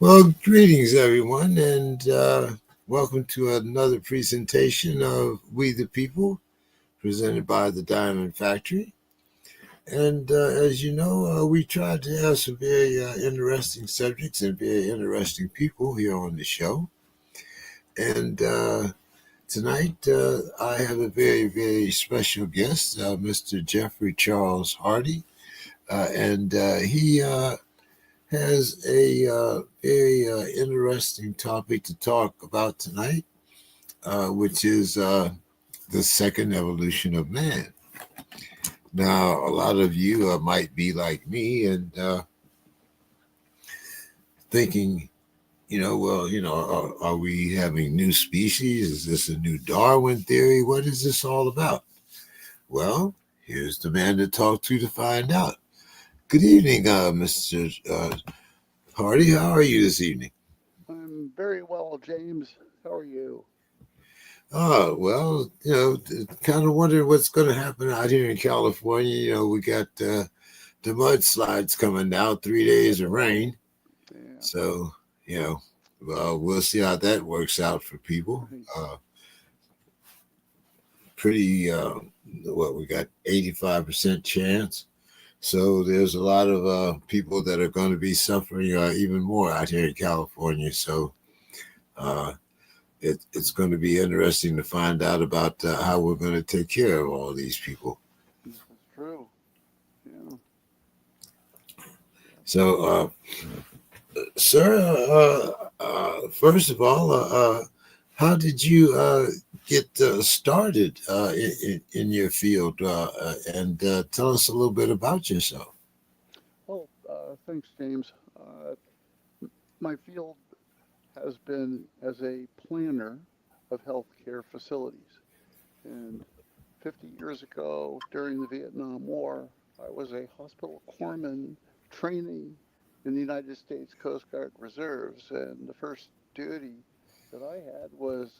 Well, greetings, everyone, and welcome to another presentation of We the People, presented by the Diamond Factory. And as you know, we try to have some very interesting subjects and very interesting people here on the show. And tonight, I have a very, very special guest, Mr. Jeffrey Charles Hardy. And he has a very interesting topic to talk about tonight, which is the second evolution of man. Now, a lot of you might be like me and thinking, are we having new species? Is this a new Darwin theory? What is this all about? Well, here's the man to talk to find out. Good evening, Mr. Hardy. How are you this evening? I'm very well, James. How are you? Oh, well, kind of wondering what's going to happen out here in California. We got the mudslides coming down, 3 days of rain. Yeah, So, you know, well, we'll see how that works out for people. right. Pretty, what, we got 85% chance. So there's a lot of people that are going to be suffering even more out here in California. So uh, it's going to be interesting to find out about how we're going to take care of all these people. This is true. Yeah, yeah. So, sir, first of all, how did you get started in your field? And tell us a little bit about yourself. Well, thanks, James. My field has been as a planner of healthcare facilities. And 50 years ago, during the Vietnam War, I was a hospital corpsman training in the United States Coast Guard Reserves. And the first duty that I had was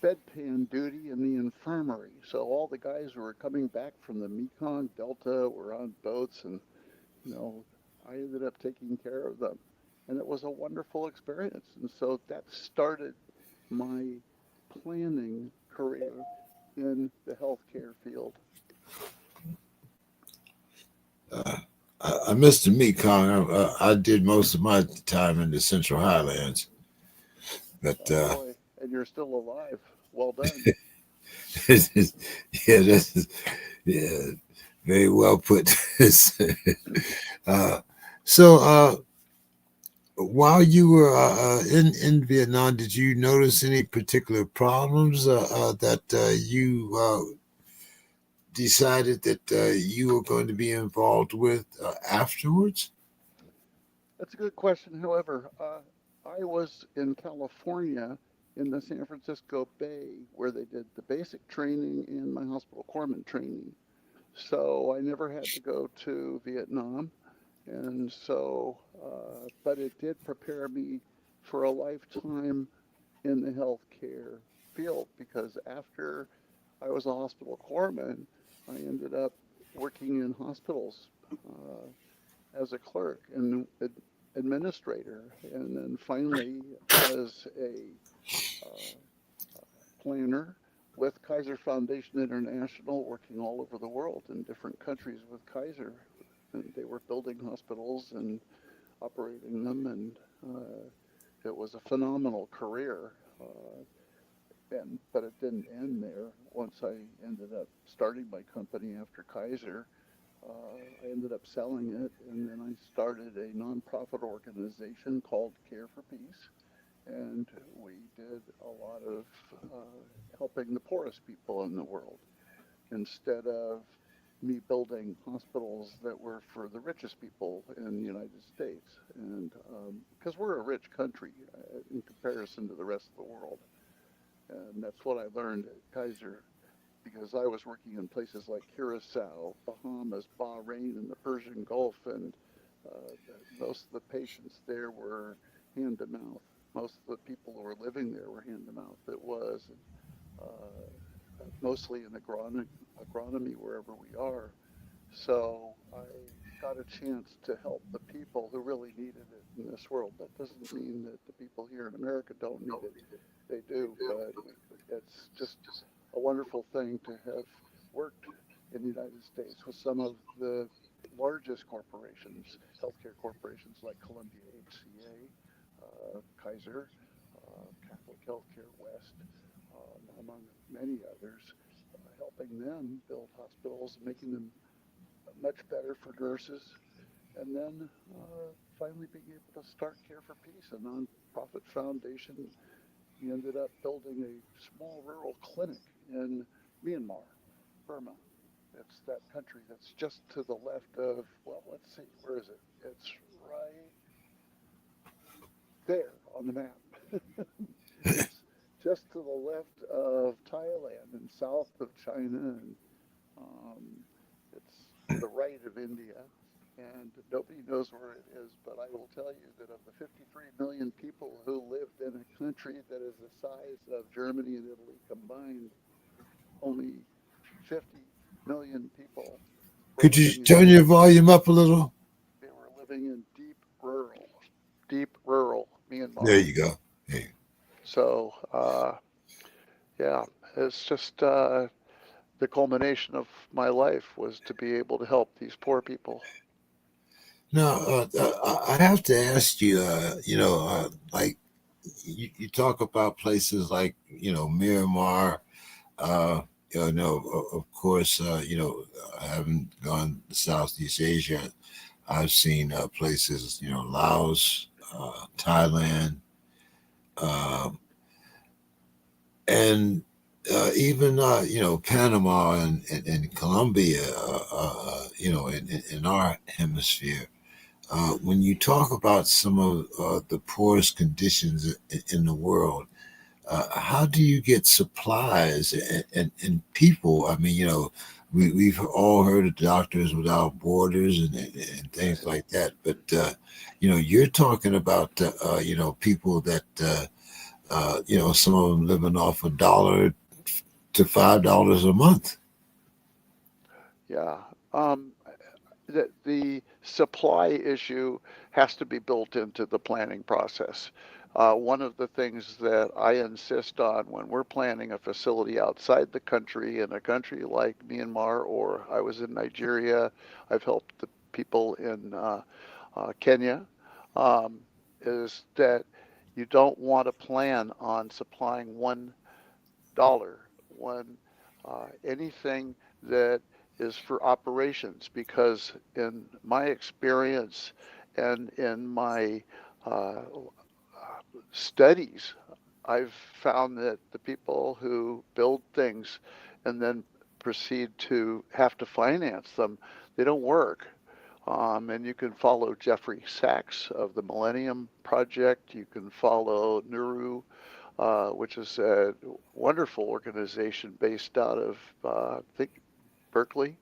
bedpan duty in the infirmary. So all the guys who were coming back from the Mekong Delta were on boats, and you know, I ended up taking care of them, and it was a wonderful experience. And so that started my planning career in the healthcare field. Uh, I missed the Mekong. I did most of my time in the Central Highlands, but Oh boy, and you're still alive. Well done. yeah, that's yeah, very well put. uh, so, while you were in Vietnam, did you notice any particular problems that you decided that you were going to be involved with afterwards? That's a good question. However, I was in California in the San Francisco Bay where they did the basic training and my hospital corpsman training. So I never had to go to Vietnam. And so, but it did prepare me for a lifetime in the healthcare field because after I was a hospital corpsman, I ended up working in hospitals as a clerk and administrator, and then finally as a uh, planner with Kaiser Foundation International, working all over the world in different countries with Kaiser. And they were building hospitals and operating them, and it was a phenomenal career. But it didn't end there. Once I ended up starting my company after Kaiser, I ended up selling it, and then I started a nonprofit organization called Care for Peace, and we did a lot of helping the poorest people in the world instead of me building hospitals that were for the richest people in the United States. And because we're a rich country in comparison to the rest of the world. And that's what I learned at Kaiser because I was working in places like Curacao, Bahamas, Bahrain, and the Persian Gulf. And most of the patients there were hand to mouth. Most of the people who were living there were hand to mouth. It was mostly in agronomy wherever we are. So I got a chance to help the people who really needed it in this world. That doesn't mean that the people here in America don't need it. They do, but it's just a wonderful thing to have worked in the United States with some of the largest corporations, healthcare corporations like Columbia HCA, Kaiser, Catholic Healthcare West, among many others, helping them build hospitals, making them much better for nurses, and then finally being able to start Care for Peace, a nonprofit foundation. He ended up building a small rural clinic in Myanmar, Burma. It's that country that's just to the left of, well, let's see, where is it? It's right there on the map. It's just to the left of Thailand and south of China, and um, it's to the right of India. And nobody knows where it is, but I will tell you that of the 53 million people who lived in a country that is the size of Germany and Italy combined, only 50 million people were Could you living in, turn your volume up a little? they were living in deep rural There Myanmar. you go. Hey. So, yeah, it's just the culmination of my life was to be able to help these poor people. Now, I have to ask you, like you talk about places like, Miramar, uh, of course, I haven't gone to Southeast Asia. I've seen places, Laos, Thailand, uh, and even Panama and Colombia, in our hemisphere. When you talk about some of the poorest conditions in the world, how do you get supplies and people? I mean, we've all heard of Doctors Without Borders and things Right. like that, but you're talking about people that some of them living off $1 to $5 a month. Yeah. Um, the supply issue has to be built into the planning process. One of the things that I insist on when we're planning a facility outside the country, in a country like Myanmar, or I was in Nigeria, I've helped the people in Kenya, um, is that you don't want to plan on supplying $1, one anything that is for operations, because in my experience and in my uh, studies, I've found that the people who build things and then proceed to have to finance them, they don't work. And you can follow Jeffrey Sachs of the Millennium Project. You can follow Nuru, which is a wonderful organization based out of, I think, Berkeley.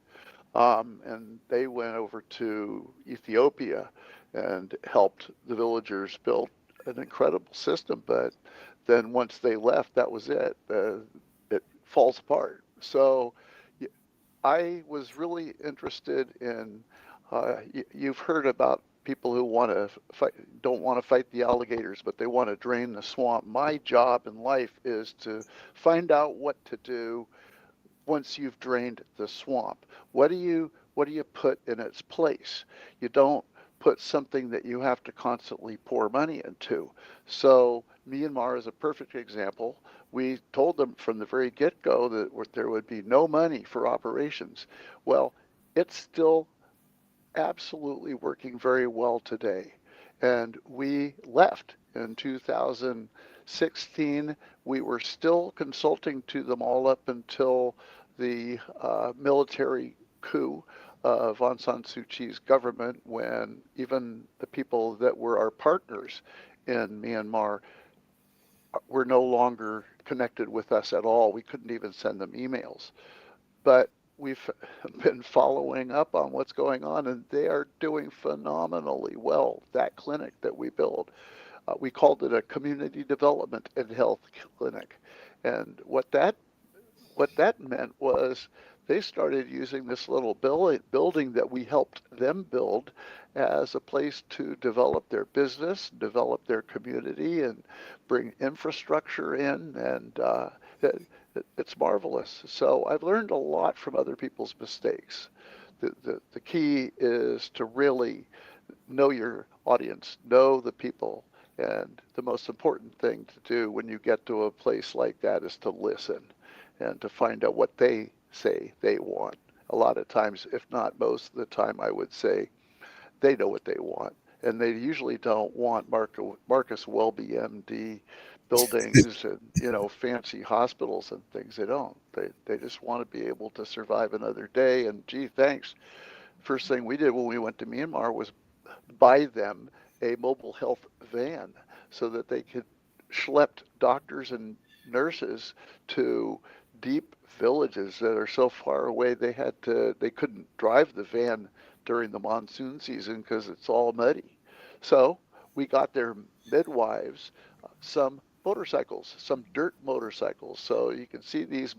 And they went over to Ethiopia and helped the villagers build an incredible system. But then once they left, that was it. It falls apart. So I was really interested in. You've heard about people who want to fight, don't want to fight the alligators, but they want to drain the swamp. My job in life is to find out what to do once you've drained the swamp. What do you put in its place? You don't put something that you have to constantly pour money into. So Myanmar is a perfect example. We told them from the very get-go that there would be no money for operations. Well, it's still absolutely working very well today. And we left in 2016. We were still consulting to them all up until the military coup of Aung San Suu Kyi's government, when even the people that were our partners in Myanmar were no longer connected with us at all. We couldn't even send them emails. But we've been following up on what's going on, and they are doing phenomenally well. That clinic that we built, we called it a community development and health clinic, and what that meant was they started using this little building that we helped them build as a place to develop their business, develop their community, and bring infrastructure in. And it's marvelous. So I've learned a lot from other people's mistakes. The key is to really know your audience, know the people. And the most important thing to do when you get to a place like that is to listen and to find out what they say they want. A lot of times, if not most of the time, I would say they know what they want. And they usually don't want Marcus Welby, MD, buildings and fancy hospitals and things. They don't. They just want to be able to survive another day. And gee, thanks. First thing we did when we went to Myanmar was buy them a mobile health van so that they could schlep doctors and nurses to deep villages that are so far away they couldn't drive the van during the monsoon season because it's all muddy. So we got their midwives some motorcycles, some dirt motorcycles. So you can see these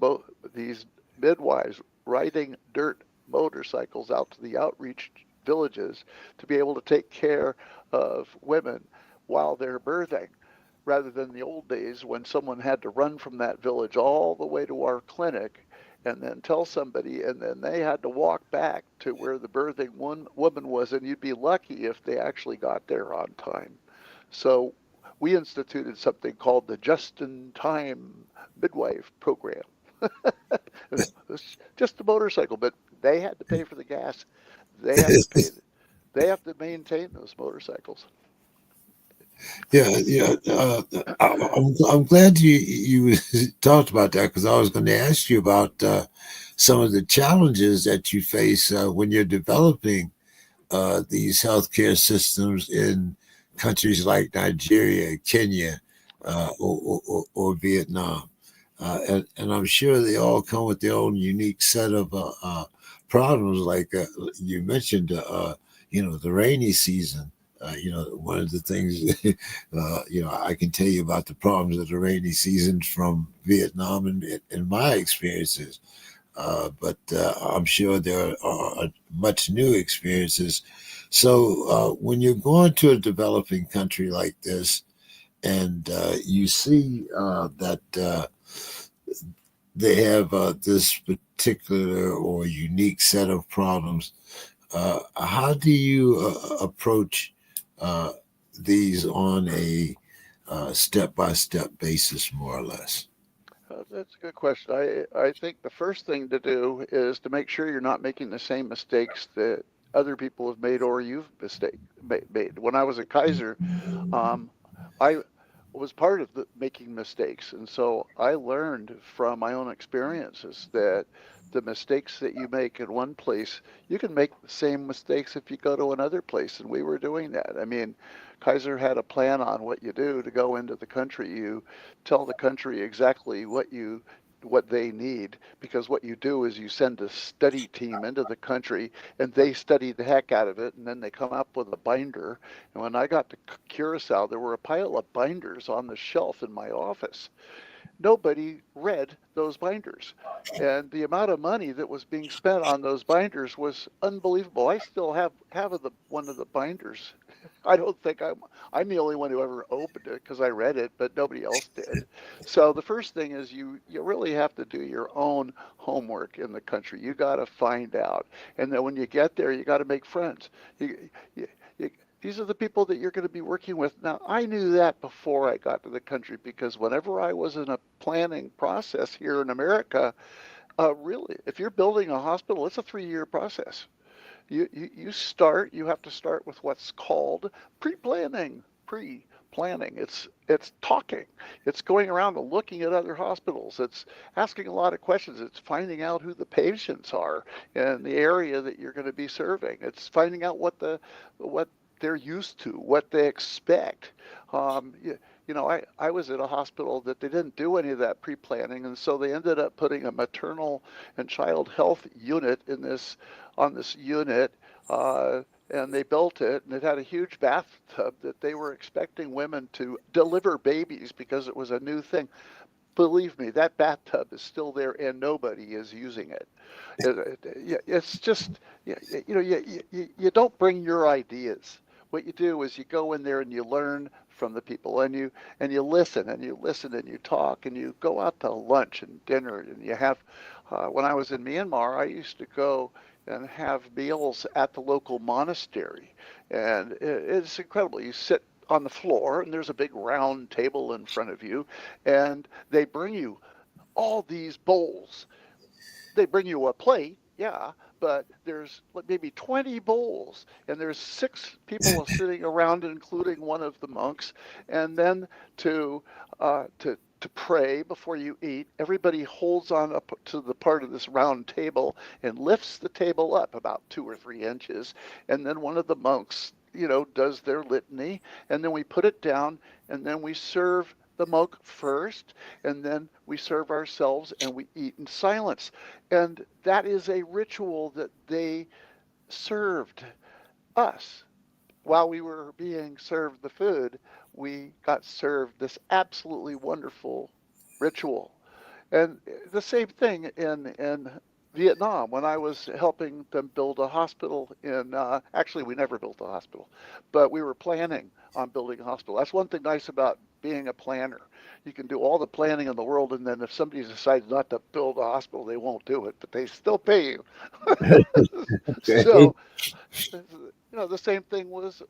midwives riding dirt motorcycles out to the outreach villages to be able to take care of women while they're birthing, rather than the old days when someone had to run from that village all the way to our clinic and then tell somebody, and then they had to walk back to where the birthing woman was, and you'd be lucky if they actually got there on time. So we instituted something called the Just-in-Time Midwife Program. It's just a motorcycle, but they had to pay for the gas. They have to pay. They have to maintain those motorcycles. Yeah, yeah. I'm glad you talked about that because I was going to ask you about some of the challenges that you face when you're developing these healthcare systems in countries like Nigeria, Kenya, or Vietnam. And I'm sure they all come with their own unique set of problems, like you mentioned, the rainy season. One of the things, I can tell you about the problems of the rainy season from Vietnam and my experiences. But I'm sure there are much new experiences. So when you're going to a developing country like this, and you see that they have this particular or unique set of problems, how do you approach uh, these on a step by step basis, more or less? That's a good question. I think the first thing to do is to make sure you're not making the same mistakes that other people have made or you've made. When I was at Kaiser, um, I was part of making mistakes, and so I learned from my own experiences that the mistakes that you make in one place, you can make the same mistakes if you go to another place, and we were doing that. I mean, Kaiser had a plan on what you do to go into the country. You tell the country exactly what they need, because what you do is you send a study team into the country and they study the heck out of it, and then they come up with a binder. And when I got to Curacao, there were a pile of binders on the shelf in my office. Nobody read those binders. And the amount of money that was being spent on those binders was unbelievable. I still have one of the binders. I don't think I'm the only one who ever opened it because I read it, but nobody else did. So the first thing is you really have to do your own homework in the country. You got to find out, and then when you get there, you got to make friends. You, you, these are the people that you're going to be working with. Now, I knew that before I got to the country because whenever I was in a planning process here in America, really, if you're building a hospital, it's a 3-year process. You have to start with what's called pre-planning. Pre-planning. It's talking. It's going around and looking at other hospitals. It's asking a lot of questions. It's finding out who the patients are in the area that you're going to be serving. It's finding out what they're used to, what they expect. I was at a hospital that they didn't do any of that pre-planning, and so they ended up putting a maternal and child health unit on this unit, and they built it, and it had a huge bathtub that they were expecting women to deliver babies because it was a new thing. believe me, that bathtub is still there and nobody is using it. It's just, you don't bring your ideas. What you do is you go in there and you learn from the people, and you listen and you listen and you talk and you go out to lunch and dinner and you have. When I was in Myanmar, I used to go and have meals at the local monastery, and it's incredible. You sit on the floor and there's a big round table in front of you, and they bring you all these bowls. They bring you a plate, yeah, but there's like maybe 20 bowls, and there's six people sitting around, including one of the monks. And then to to pray before you eat, everybody holds on up to the part of this round table and lifts the table up about 2 or 3 inches, and then one of the monks, does their litany, and then we put it down, and then we serve the monk first, and then we serve ourselves and we eat in silence. And that is a ritual that they served us. While we were being served the food, we got served this absolutely wonderful ritual. And the same thing in Vietnam when I was helping them build a hospital actually, we never built a hospital, but we were planning on building a hospital. That's one thing nice about being a planner. You can do all the planning in the world, and then if somebody decides not to build a hospital, they won't do it, but they still pay you. Okay. So, the same thing was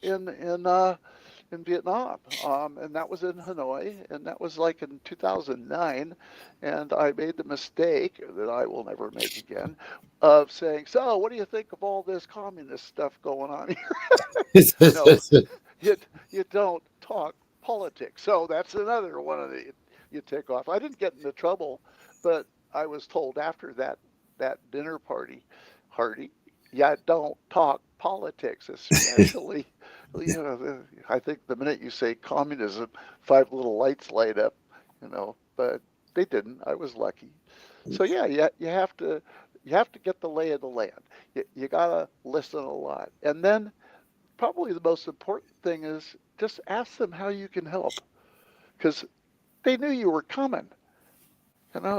in Vietnam, and that was in Hanoi, and that was like in 2009, and I made the mistake that I will never make again of saying, "So, what do you think of all this communist stuff going on here?" No, you you don't talk politics. So that's another one of the you tick off. I didn't get into trouble, but I was told after that dinner party, Hardy, yeah, don't talk politics, especially. I think the minute you say communism, five little lights light up, but they didn't. I was lucky. So yeah, you have to get the lay of the land. You gotta listen a lot, and then probably the most important thing is just ask them how you can help, because they knew you were coming.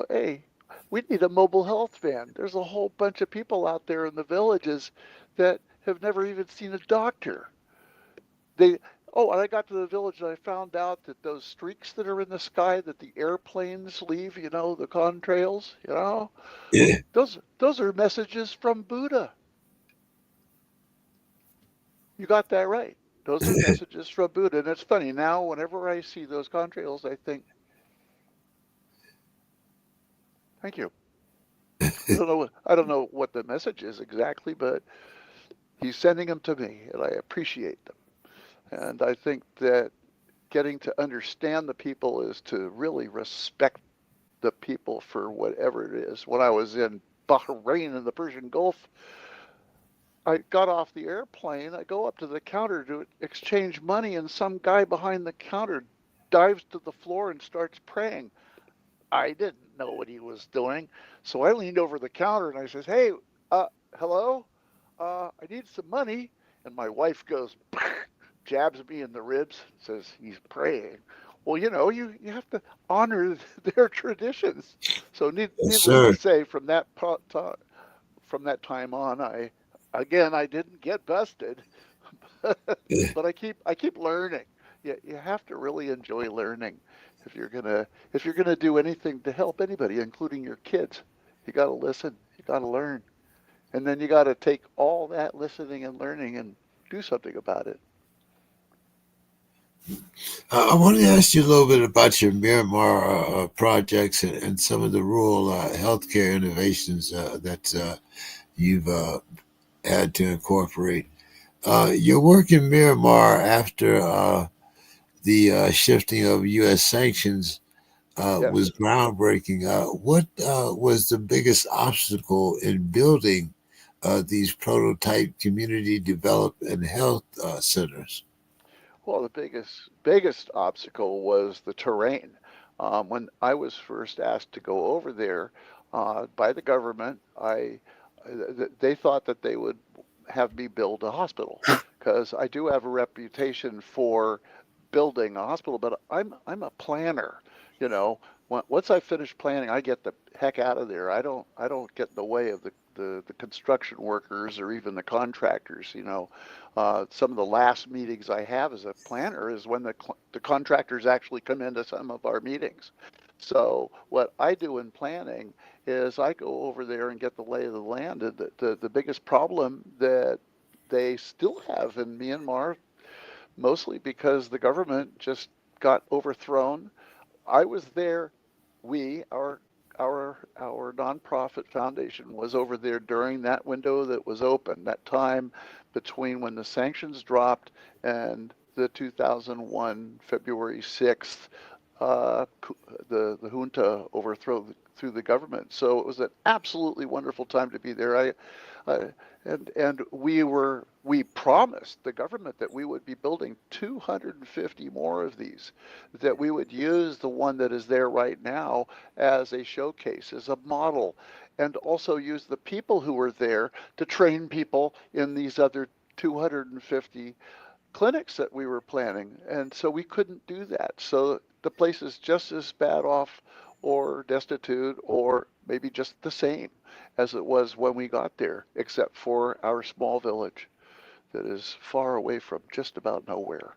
Hey, we need a mobile health van. There's a whole bunch of people out there in the villages that have never even seen a doctor. They and I got to the village and I found out that those streaks that are in the sky that the airplanes leave, the contrails, Yeah. those are messages from Buddha. You got that right. Those are messages from Buddha. And it's funny, now whenever I see those contrails, I think, thank you. I don't know what the message is exactly, but he's sending them to me and I appreciate them. And I think that getting to understand the people is to really respect the people for whatever it is. When I was in Bahrain in the Persian Gulf, I got off the airplane. I go up to the counter to exchange money, and some guy behind the counter dives to the floor and starts praying. I didn't know what he was doing, so I leaned over the counter and I says, "Hey, hello, I need some money." And my wife goes, jabs me in the ribs, says he's praying. Well, you have to honor their traditions. So Yes, needless to sir. say, from that time on, I didn't get busted, but I keep learning. You have to really enjoy learning if you're gonna do anything to help anybody, including your kids. You got to listen. You got to learn, and then you got to take all that listening and learning and do something about it. I want to ask you a little bit about your Miramar projects and some of the rural healthcare innovations that you've had to incorporate. Your work in Miramar after the shifting of U.S. sanctions was Yes. groundbreaking. What was the biggest obstacle in building these prototype community development health centers? Well, the biggest obstacle was the terrain. When I was first asked to go over there by the government, they thought that they would have me build a hospital because I do have a reputation for building a hospital, but I'm a planner. You know, once I finish planning, I get the heck out of there. I don't get in the way of the construction workers or even the contractors. Some of the last meetings I have as a planner is when the contractors actually come into some of our meetings. So what I do in planning is I go over there and get the lay of the land. And the biggest problem that they still have in Myanmar, mostly because the government just got overthrown. I was there. We, our nonprofit foundation was over there during that window that was open, that time between when the sanctions dropped and the 2001 February 6th, the junta overthrew through the government. So it was an absolutely wonderful time to be there. I and we promised the government that we would be building 250 more of these, that we would use the one that is there right now as a showcase, as a model, and also use the people who were there to train people in these other 250 clinics that we were planning. And so we couldn't do that. So the place is just as bad off or destitute or maybe just the same as it was when we got there, except for our small village that is far away from just about nowhere.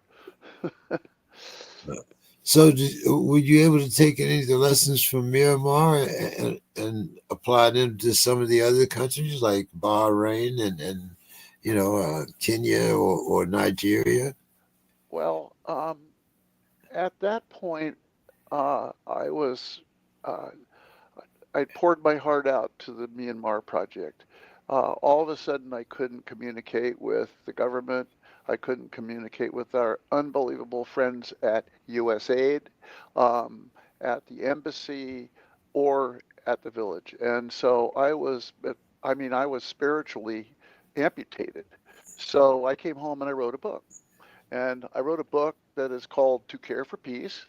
So, were you able to take any of the lessons from Myanmar and apply them to some of the other countries like Bahrain and Kenya or Nigeria? Well, at that point, I was uh, I poured my heart out to the Myanmar project. All of a sudden, I couldn't communicate with the government. I couldn't communicate with our unbelievable friends at USAID, um, at the embassy, or at the village. And so I was spiritually amputated. So I came home and I wrote a book. And I wrote a book that is called To Care for Peace,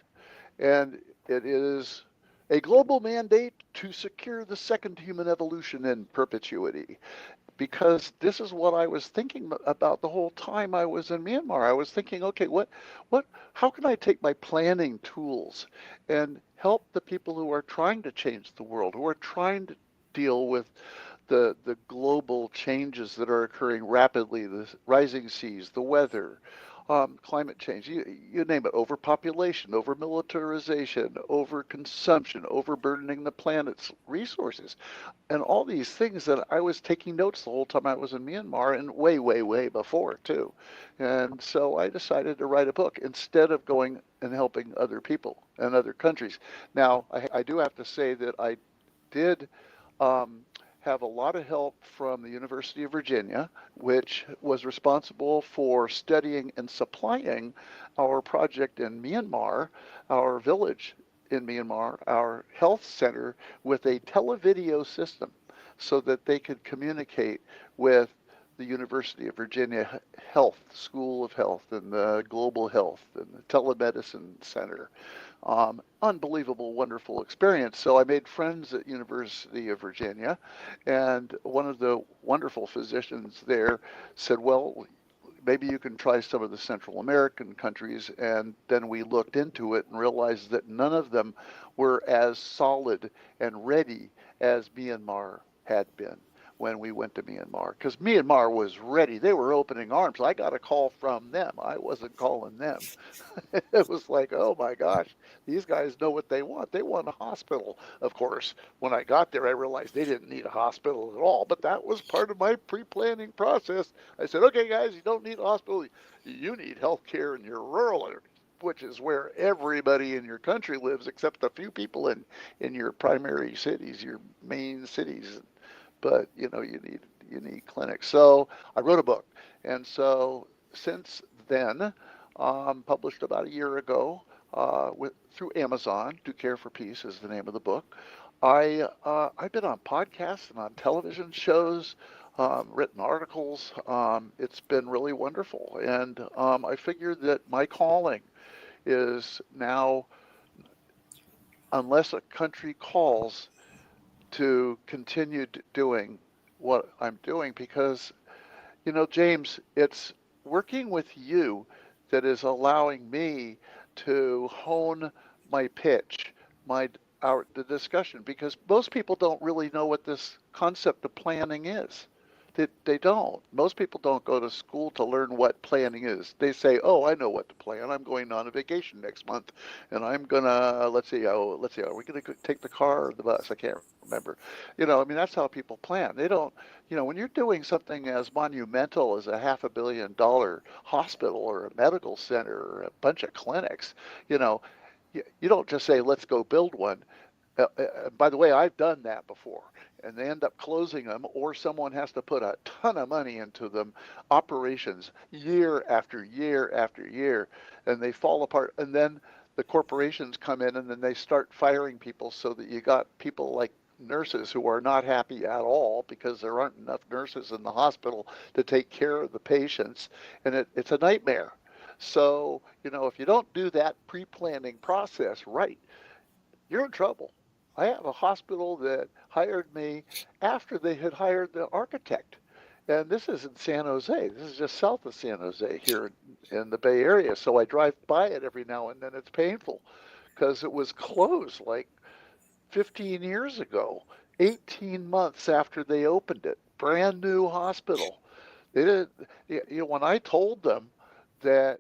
and it is a global mandate to secure the second human evolution in perpetuity. Because this is what I was thinking about the whole time I was in Myanmar. I was thinking, okay, how can I take my planning tools and help the people who are trying to change the world, who are trying to deal with the global changes that are occurring rapidly, the rising seas, the weather, climate change, you name it, overpopulation, over militarization, over consumption, overburdening the planet's resources, and all these things that I was taking notes the whole time I was in Myanmar and way, way, way before too. And so I decided to write a book instead of going and helping other people and other countries. Now, I do have to say that I did um, have a lot of help from the University of Virginia, which was responsible for studying and supplying our project in Myanmar, our village in Myanmar, our health center, with a televideo system so that they could communicate with the University of Virginia Health, School of Health, and the Global Health, and the Telemedicine Center. Unbelievable, wonderful experience. So I made friends at University of Virginia, and one of the wonderful physicians there said, "Well, maybe you can try some of the Central American countries." And then we looked into it and realized that none of them were as solid and ready as Myanmar had been when we went to Myanmar, because Myanmar was ready. They were opening arms. I got a call from them. I wasn't calling them. It was like, oh my gosh, these guys know what they want. They want a hospital. Of course, when I got there, I realized they didn't need a hospital at all, but that was part of my pre-planning process. I said, okay, guys, you don't need a hospital. You need health care in your rural areas, which is where everybody in your country lives, except a few people in your primary cities, your main cities. But you need clinics. So I wrote a book, and so since then, published about a year ago through Amazon. To Care for Peace is the name of the book. I've been on podcasts and on television shows, written articles. It's been really wonderful, and I figured that my calling is now, unless a country calls, to continue doing what I'm doing, because James, it's working with you that is allowing me to hone my pitch, my the discussion, because most people don't really know what this concept of planning is. They don't. Most people don't go to school to learn what planning is. They say, "Oh, I know what to plan. I'm going on a vacation next month, and I'm gonna let's see, are we gonna take the car or the bus? I can't remember." I mean, that's how people plan. They don't. When you're doing something as monumental as a $500 million hospital or a medical center or a bunch of clinics, you know, you don't just say, let's go build one. By the way, I've done that before, and they end up closing them, or someone has to put a ton of money into them, operations year after year after year, and they fall apart. And then the corporations come in, and then they start firing people, so that you got people like nurses who are not happy at all because there aren't enough nurses in the hospital to take care of the patients, and it's a nightmare. So, if you don't do that pre-planning process right, you're in trouble. I have a hospital that hired me after they had hired the architect. And this is in San Jose. This is just south of San Jose here in the Bay Area. So I drive by it every now and then. It's painful because it was closed like 15 years ago, 18 months after they opened it. Brand new hospital. They did, when I told them that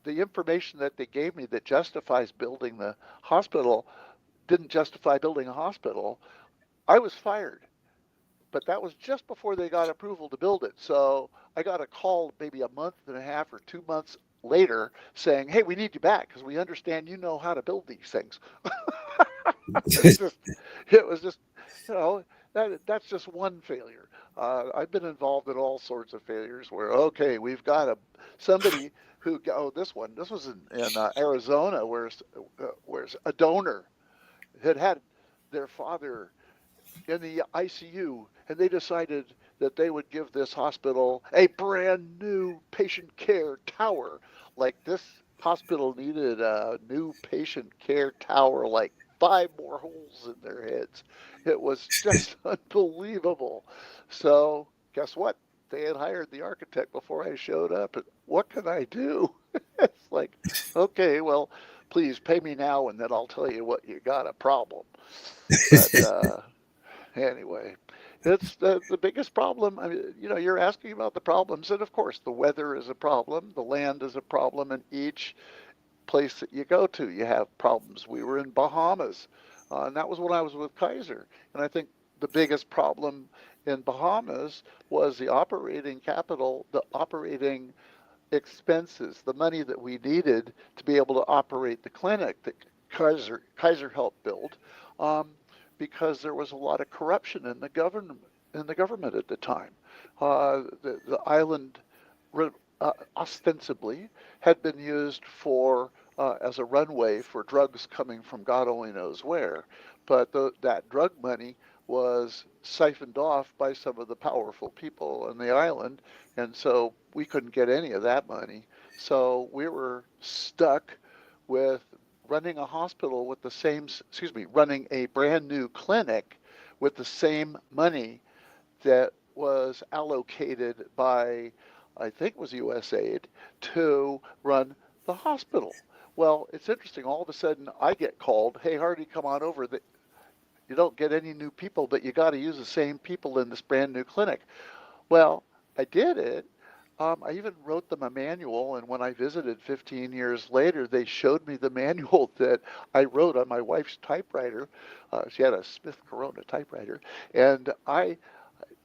the information that they gave me that justifies building the hospital didn't justify building a hospital, I was fired. But that was just before they got approval to build it. So I got a call maybe a month and a half or 2 months later saying, "Hey, we need you back because we understand you know how to build these things." it's just, it was just, you know, that's just one failure. I've been involved in all sorts of failures where, okay, we've got somebody who, oh, this was in Arizona, where a donor had their father in the ICU, and they decided that they would give this hospital a brand new patient care tower. Like, this hospital needed a new patient care tower, like 5 more holes in their heads. It was just unbelievable. So, guess what? They had hired the architect before I showed up. And what can I do? It's like, okay, well, please pay me now, and then I'll tell you what you got a problem. But anyway, it's the biggest problem. I mean, you're asking about the problems, and of course, the weather is a problem, the land is a problem, and each place that you go to, you have problems. We were in Bahamas, and that was when I was with Kaiser, and I think the biggest problem in Bahamas was the operating capital, the operating expenses, the money that we needed to be able to operate the clinic that Kaiser helped build, um, because there was a lot of corruption in the government at the time. The island ostensibly had been used for as a runway for drugs coming from God only knows where, but that drug money was siphoned off by some of the powerful people on the island, and so we couldn't get any of that money. So we were stuck with running a hospital with the same, excuse me, running a brand new clinic with the same money that was allocated by, I think it was USAID, to run the hospital. Well, it's interesting. All of a sudden, I get called, "Hey, Hardy, come on over. You don't get any new people, but you got to use the same people in this brand new clinic." Well, I did it. I even wrote them a manual, and when I visited 15 years later, they showed me the manual that I wrote on my wife's typewriter. She had a Smith Corona typewriter, and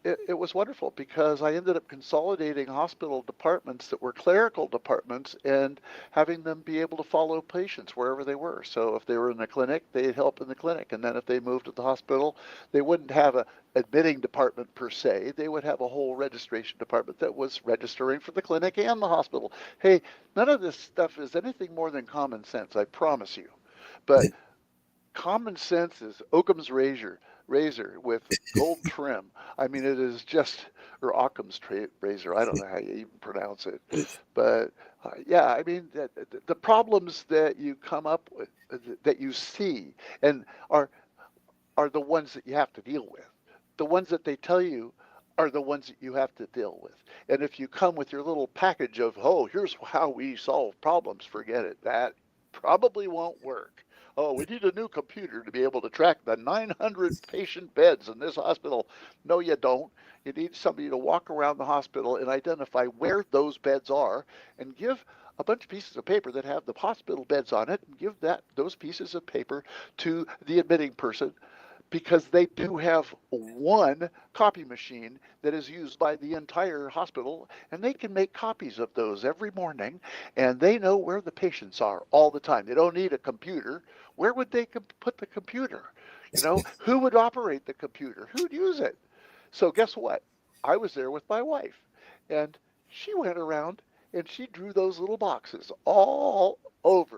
it was wonderful because I ended up consolidating hospital departments that were clerical departments and having them be able to follow patients wherever they were. So if they were in the clinic, they'd help in the clinic. And then if they moved to the hospital, they wouldn't have a admitting department per se. They would have a whole registration department that was registering for the clinic and the hospital. Hey, none of this stuff is anything more than common sense, I promise you. But common sense is Occam's razor with gold trim. I mean, it is just, or Occam's razor. I don't know how you even pronounce it, but yeah, I mean, the problems that you come up with, that you see, and are the ones that you have to deal with. The ones that they tell you are the ones that you have to deal with. And if you come with your little package of, oh, here's how we solve problems, forget it. That probably won't work. Oh, we need a new computer to be able to track the 900 patient beds in this hospital. No, you don't. You need somebody to walk around the hospital and identify where those beds are and give a bunch of pieces of paper that have the hospital beds on it and give those pieces of paper to the admitting person because they do have one copy machine that is used by the entire hospital, and they can make copies of those every morning, and they know where the patients are all the time. They don't need a computer. Where would they put the computer? Who would operate the computer? Who'd use it? So guess what? I was there with my wife, and she went around and she drew those little boxes all over.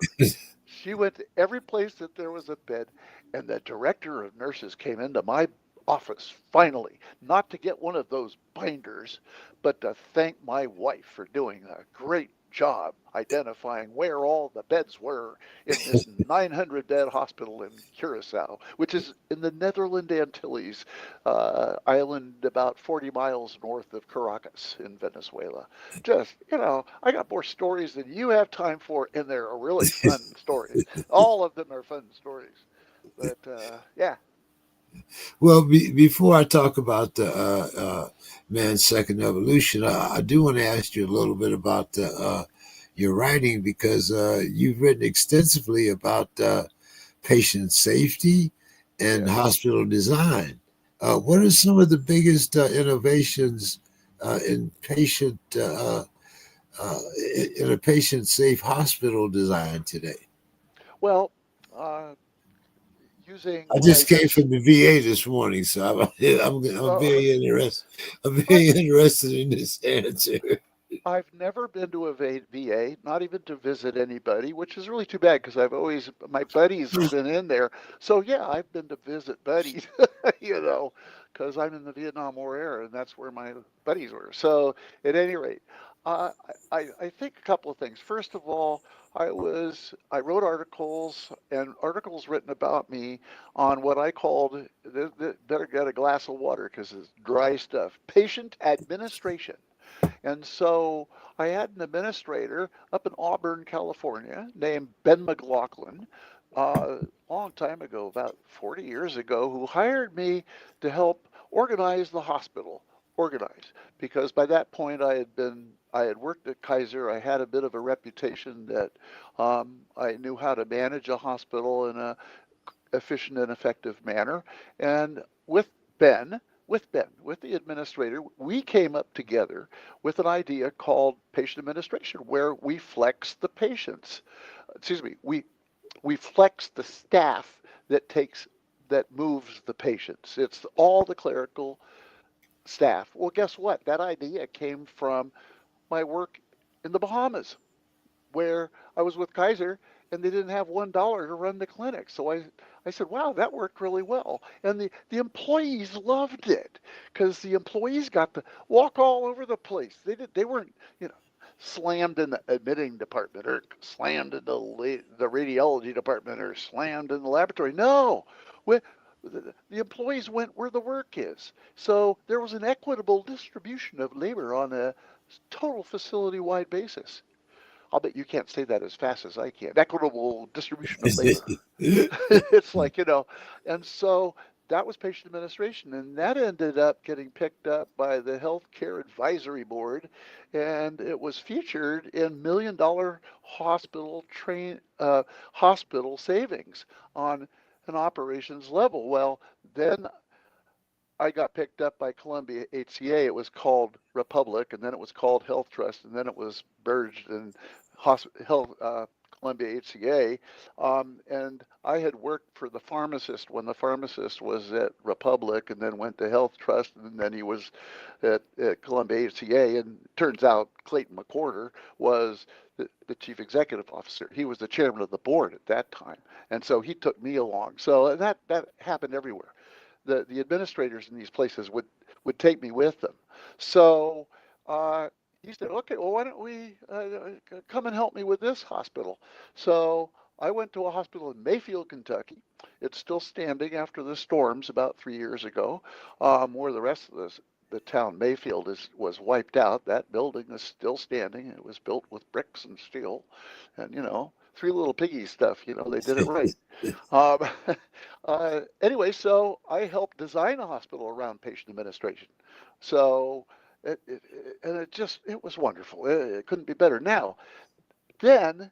She went to every place that there was a bed, and the director of nurses came into my office finally, not to get one of those binders, but to thank my wife for doing a great job identifying where all the beds were in this 900 bed hospital in Curacao, which is in the Netherland Antilles island about 40 miles north of Caracas in Venezuela. I got more stories than you have time for, and they're really fun stories. All of them are fun stories. But yeah. Well, before I talk about the man's second evolution, I do want to ask you a little bit about your writing because you've written extensively about patient safety and Yes. hospital design. What are some of the biggest innovations in uh, in a patient safe hospital design today? Well, uh, using I my just came from the VA this morning, so I'm uh, very interested. I'm I very interested in this answer. I've never been to a VA, not even to visit anybody, which is really too bad because my buddies have been in there. So yeah, I've been to visit buddies, because I'm in the Vietnam War era and that's where my buddies were. So at any rate, I think a couple of things. First of all, I wrote articles and articles written about me on what I called, better get a glass of water because it's dry stuff, patient administration. And so I had an administrator up in Auburn, California, named Ben McLaughlin, a long time ago, about 40 years ago, who hired me to help organize the hospital. Organize, because by that point I had worked at Kaiser. I had a bit of a reputation that I knew how to manage a hospital in a efficient and effective manner. And Ben, with the administrator, we came up together with an idea called patient administration, where we flex the patients. Excuse me, we flex the staff that moves the patients. It's all the clerical staff. Well, guess what? That idea came from my work in the Bahamas where I was with Kaiser and they didn't have $1 to run the clinic. So I said, wow, that worked really well. And the employees loved it because the employees got to walk all over the place. They weren't, slammed in the admitting department or slammed in the radiology department or slammed in the laboratory. No, we, the employees went where the work is. So there was an equitable distribution of labor on a total facility-wide basis. I'll bet you can't say that as fast as I can. Equitable distribution of labor. It's like, and so that was patient administration, and that ended up getting picked up by the Healthcare Advisory Board, and it was featured in $1 million hospital savings on an operations level. Well, then I got picked up by Columbia HCA. It was called Republic, and then it was called Health Trust, and then it was merged in Health Columbia HCA. And I had worked for the pharmacist when the pharmacist was at Republic, and then went to Health Trust, and then he was at Columbia HCA. And it turns out Clayton McWhorter was the chief executive officer. He was the chairman of the board at that time, and so he took me along. So that happened everywhere. The administrators in these places would take me with them. So he said, okay, well, why don't we come and help me with this hospital? So I went to a hospital in Mayfield, Kentucky. It's still standing after the storms about 3 years ago, where the rest of the town Mayfield was wiped out. That building is still standing. It was built with bricks and steel, and Three Little Piggies stuff. They did it right. Um, anyway, so I helped design a hospital around patient administration. So and it was wonderful. It couldn't be better. Now, then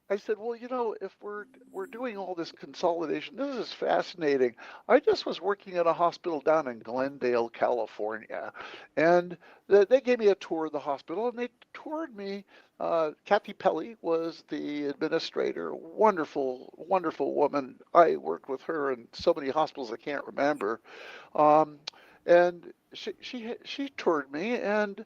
I said, well, if we're doing all this consolidation, this is fascinating. I just was working at a hospital down in Glendale, California, and they gave me a tour of the hospital, and they toured me. Kathy Pelly was the administrator, wonderful, wonderful woman. I worked with her in so many hospitals I can't remember. Um, and she toured me and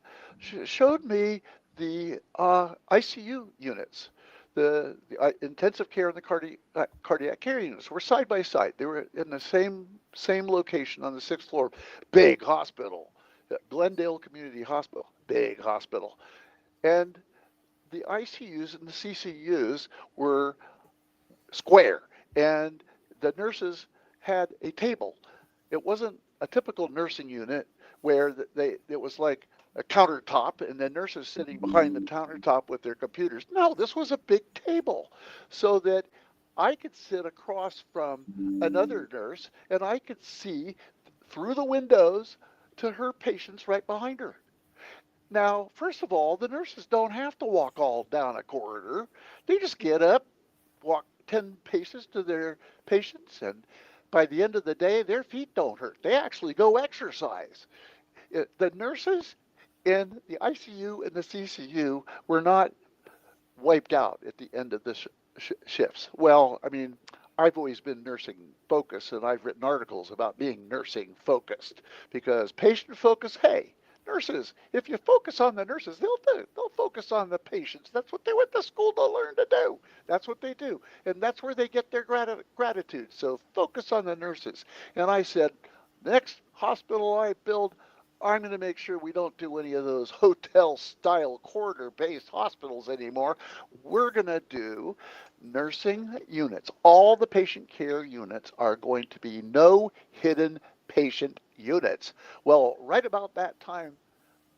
showed me the ICU units, the intensive care and the cardiac care units were side by side. They were in the same location on the sixth floor. Big hospital, Glendale Community Hospital, big hospital, and the ICUs and the CCUs were square, and the nurses had a table. It wasn't a typical nursing unit where it was like a countertop and the nurses sitting behind the countertop with their computers. No, this was a big table so that I could sit across from another nurse and I could see through the windows to her patients right behind her. Now, first of all, the nurses don't have to walk all down a corridor. They just get up, walk 10 paces to their patients, and by the end of the day, their feet don't hurt. They actually go exercise. The nurses in the ICU and the CCU were not wiped out at the end of the shifts. Well, I mean, I've always been nursing focused, and I've written articles about being nursing focused because patient focused, hey, nurses, if you focus on the nurses, they'll focus on the patients. That's what they went to school to learn to do. That's what they do, and that's where they get their gratitude. So focus on the nurses. And I said, next hospital I build, I'm going to make sure we don't do any of those hotel style corridor based hospitals anymore. We're going to do nursing units. All the patient care units are going to be no hidden patient units. Well, right about that time,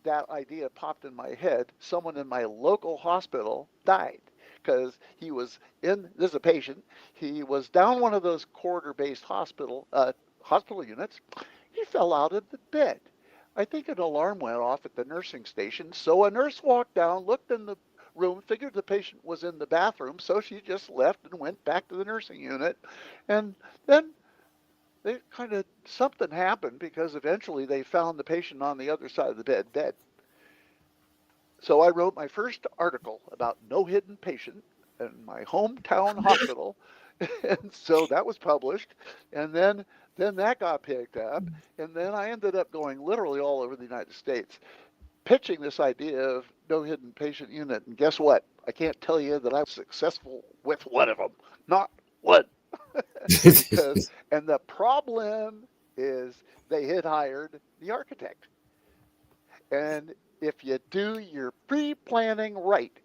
that idea popped in my head. Someone in my local hospital died because he was in, this is a patient, he was down one of those corridor based hospital units. He fell out of the bed. I think an alarm went off at the nursing station, so a nurse walked down, looked in the room, figured the patient was in the bathroom, so she just left and went back to the nursing unit. And then they kind of, something happened because eventually they found the patient on the other side of the bed dead. So I wrote my first article about no hidden patient in my hometown hospital. And so that was published. And then that got picked up. And then I ended up going literally all over the United States, pitching this idea of no hidden patient unit. And guess what? I can't tell you that I was successful with one of them. Not one. Because, and the problem is they had hired the architect. And if you do your pre-planning right,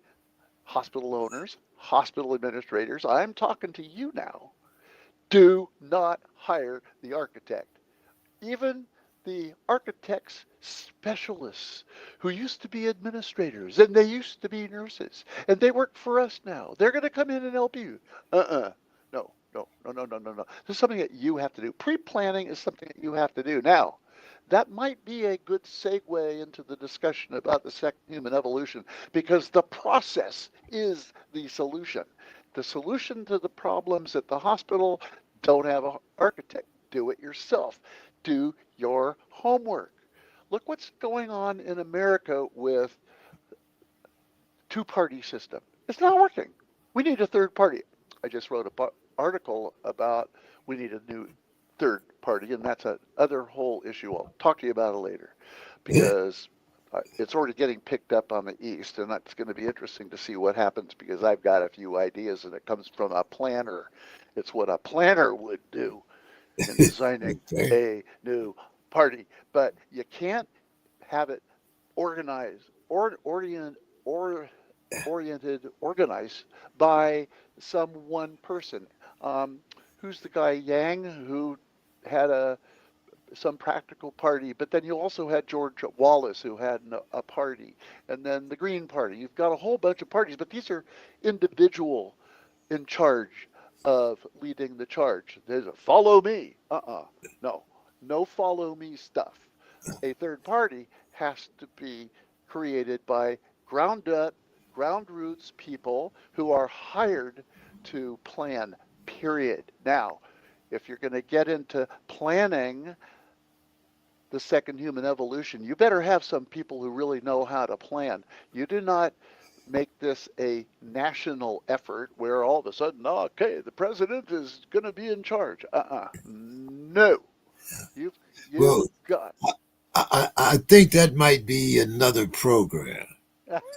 hospital owners, hospital administrators, I'm talking to you now, do not hire the architect. Even the architect's specialists who used to be administrators and they used to be nurses and they work for us now. They're going to come in and help you. No, no, no, no, no, no, no. This is something that you have to do. Pre-planning is something that you have to do. Now, that might be a good segue into the discussion about the second human evolution because the process is the solution. The solution to the problems at the hospital, don't have an architect. Do it yourself. Do your homework. Look what's going on in America with two-party system. It's not working. We need a third party. I just wrote an article about we need a new third party, and that's another whole issue. I'll talk to you about it later because it's already getting picked up on the East, and that's going to be interesting to see what happens because I've got a few ideas, and it comes from a planner. It's what a planner would do in designing a new party, but you can't have it organized or organized by some one person. Who's the guy Yang who had some practical party, but then you also had George Wallace who had a party, and then the Green Party. You've got a whole bunch of parties, but these are individual in charge of leading the charge. There's a follow me. No, no follow me stuff. A third party has to be created by ground up, ground roots people who are hired to plan, period. Now, if you're going to get into planning the second human evolution, you better have some people who really know how to plan. You do not make this a national effort where all of a sudden, oh, okay, the president is going to be in charge. No. You've, you've Well, got. I think that might be another program.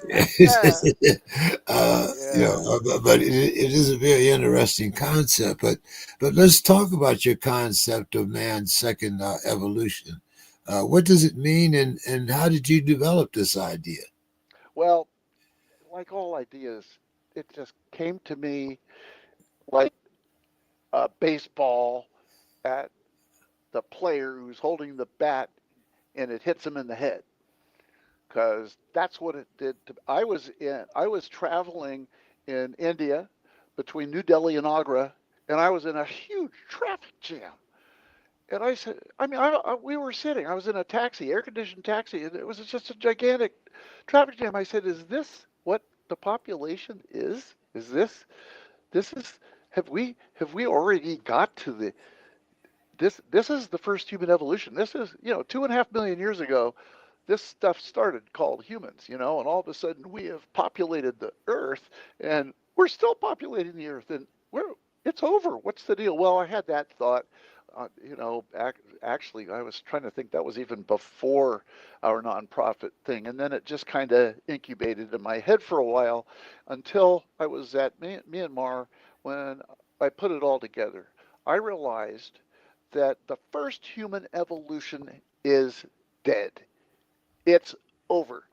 Yeah. But it is a very interesting concept. But let's talk about your concept of man's second evolution. What does it mean, and how did you develop this idea? Well, like all ideas, it just came to me like a baseball at the player who's holding the bat and it hits him in the head. Because that's what it did to. I was traveling in India between New Delhi and Agra, and I was in a huge traffic jam. And I said, we were sitting. I was in a taxi, air conditioned taxi, and it was just a gigantic traffic jam. I said, "Is this what the population is? Is this is have we already got to the this is the first human evolution. This is 2.5 million years ago. This stuff started called humans, and all of a sudden we have populated the Earth, and we're still populating the Earth, and it's over. What's the deal? Well, I had that thought. Actually, I was trying to think that was even before our nonprofit thing, and then it just kind of incubated in my head for a while until I was at Myanmar when I put it all together. I realized that the first human evolution is dead. It's over.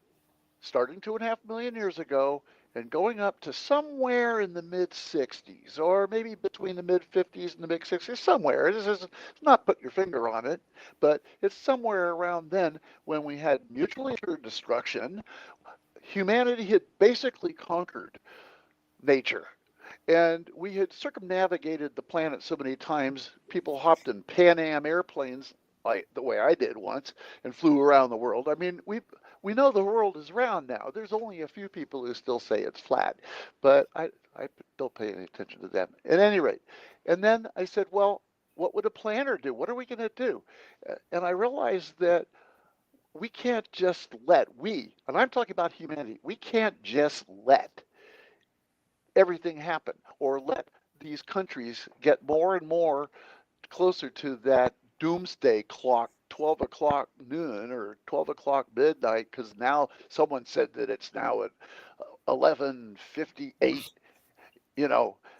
Starting 2.5 million years ago and going up to somewhere in the mid 60s, or maybe between the mid 50s and the mid 60s, somewhere. This is not put your finger on it, but it's somewhere around then when we had mutually assured destruction. Humanity had basically conquered nature. And we had circumnavigated the planet so many times, people hopped in Pan Am airplanes like the way I did once and flew around the world. I mean, we know the world is round now. There's only a few people who still say it's flat, but I don't pay any attention to them. At any rate, and then I said, well, what would a planner do? What are we going to do? And I realized that we can't just and I'm talking about humanity, we can't just let everything happen or let these countries get more and more closer to that doomsday clock, 12 o'clock noon or 12 o'clock midnight, because now someone said that it's now at 11:58,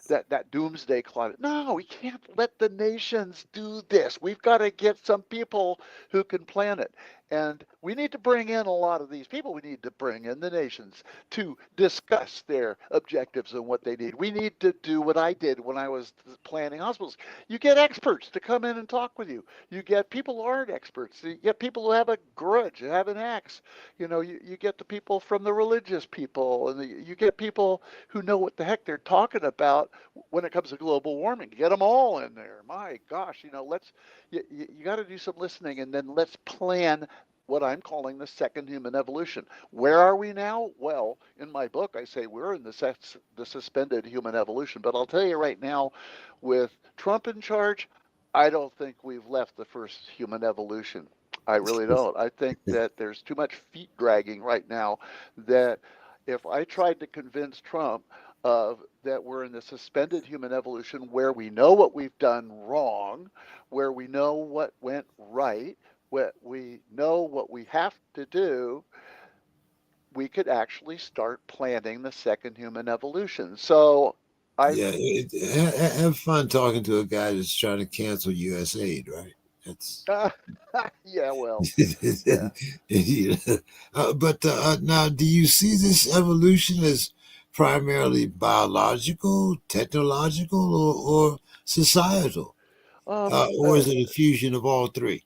that doomsday clock. No, we can't let the nations do this. We've got to get some people who can plan it. And we need to bring in a lot of these people. We need to bring in the nations to discuss their objectives and what they need. We need to do what I did when I was planning hospitals. You get experts to come in and talk with you. You get people who aren't experts. You get people who have a grudge, who have an axe. You get the people from the religious people, and you get people who know what the heck they're talking about when it comes to global warming. Get them all in there. My gosh, you got to do some listening, and then let's plan what I'm calling the second human evolution. Where are we now? Well, in my book, I say we're in the suspended human evolution. But I'll tell you right now, with Trump in charge, I don't think we've left the first human evolution. I really don't. I think that there's too much feet dragging right now, that if I tried to convince Trump that we're in the suspended human evolution where we know what we've done wrong, where we know what went right, what we know what we have to do, we could actually start planning the second human evolution. So Yeah, have fun talking to a guy that's trying to cancel USAID, right? That's uh, yeah, well, yeah. Yeah. But now, do you see this evolution as primarily biological, technological, or societal? Um, Or uh, is it a fusion of all three?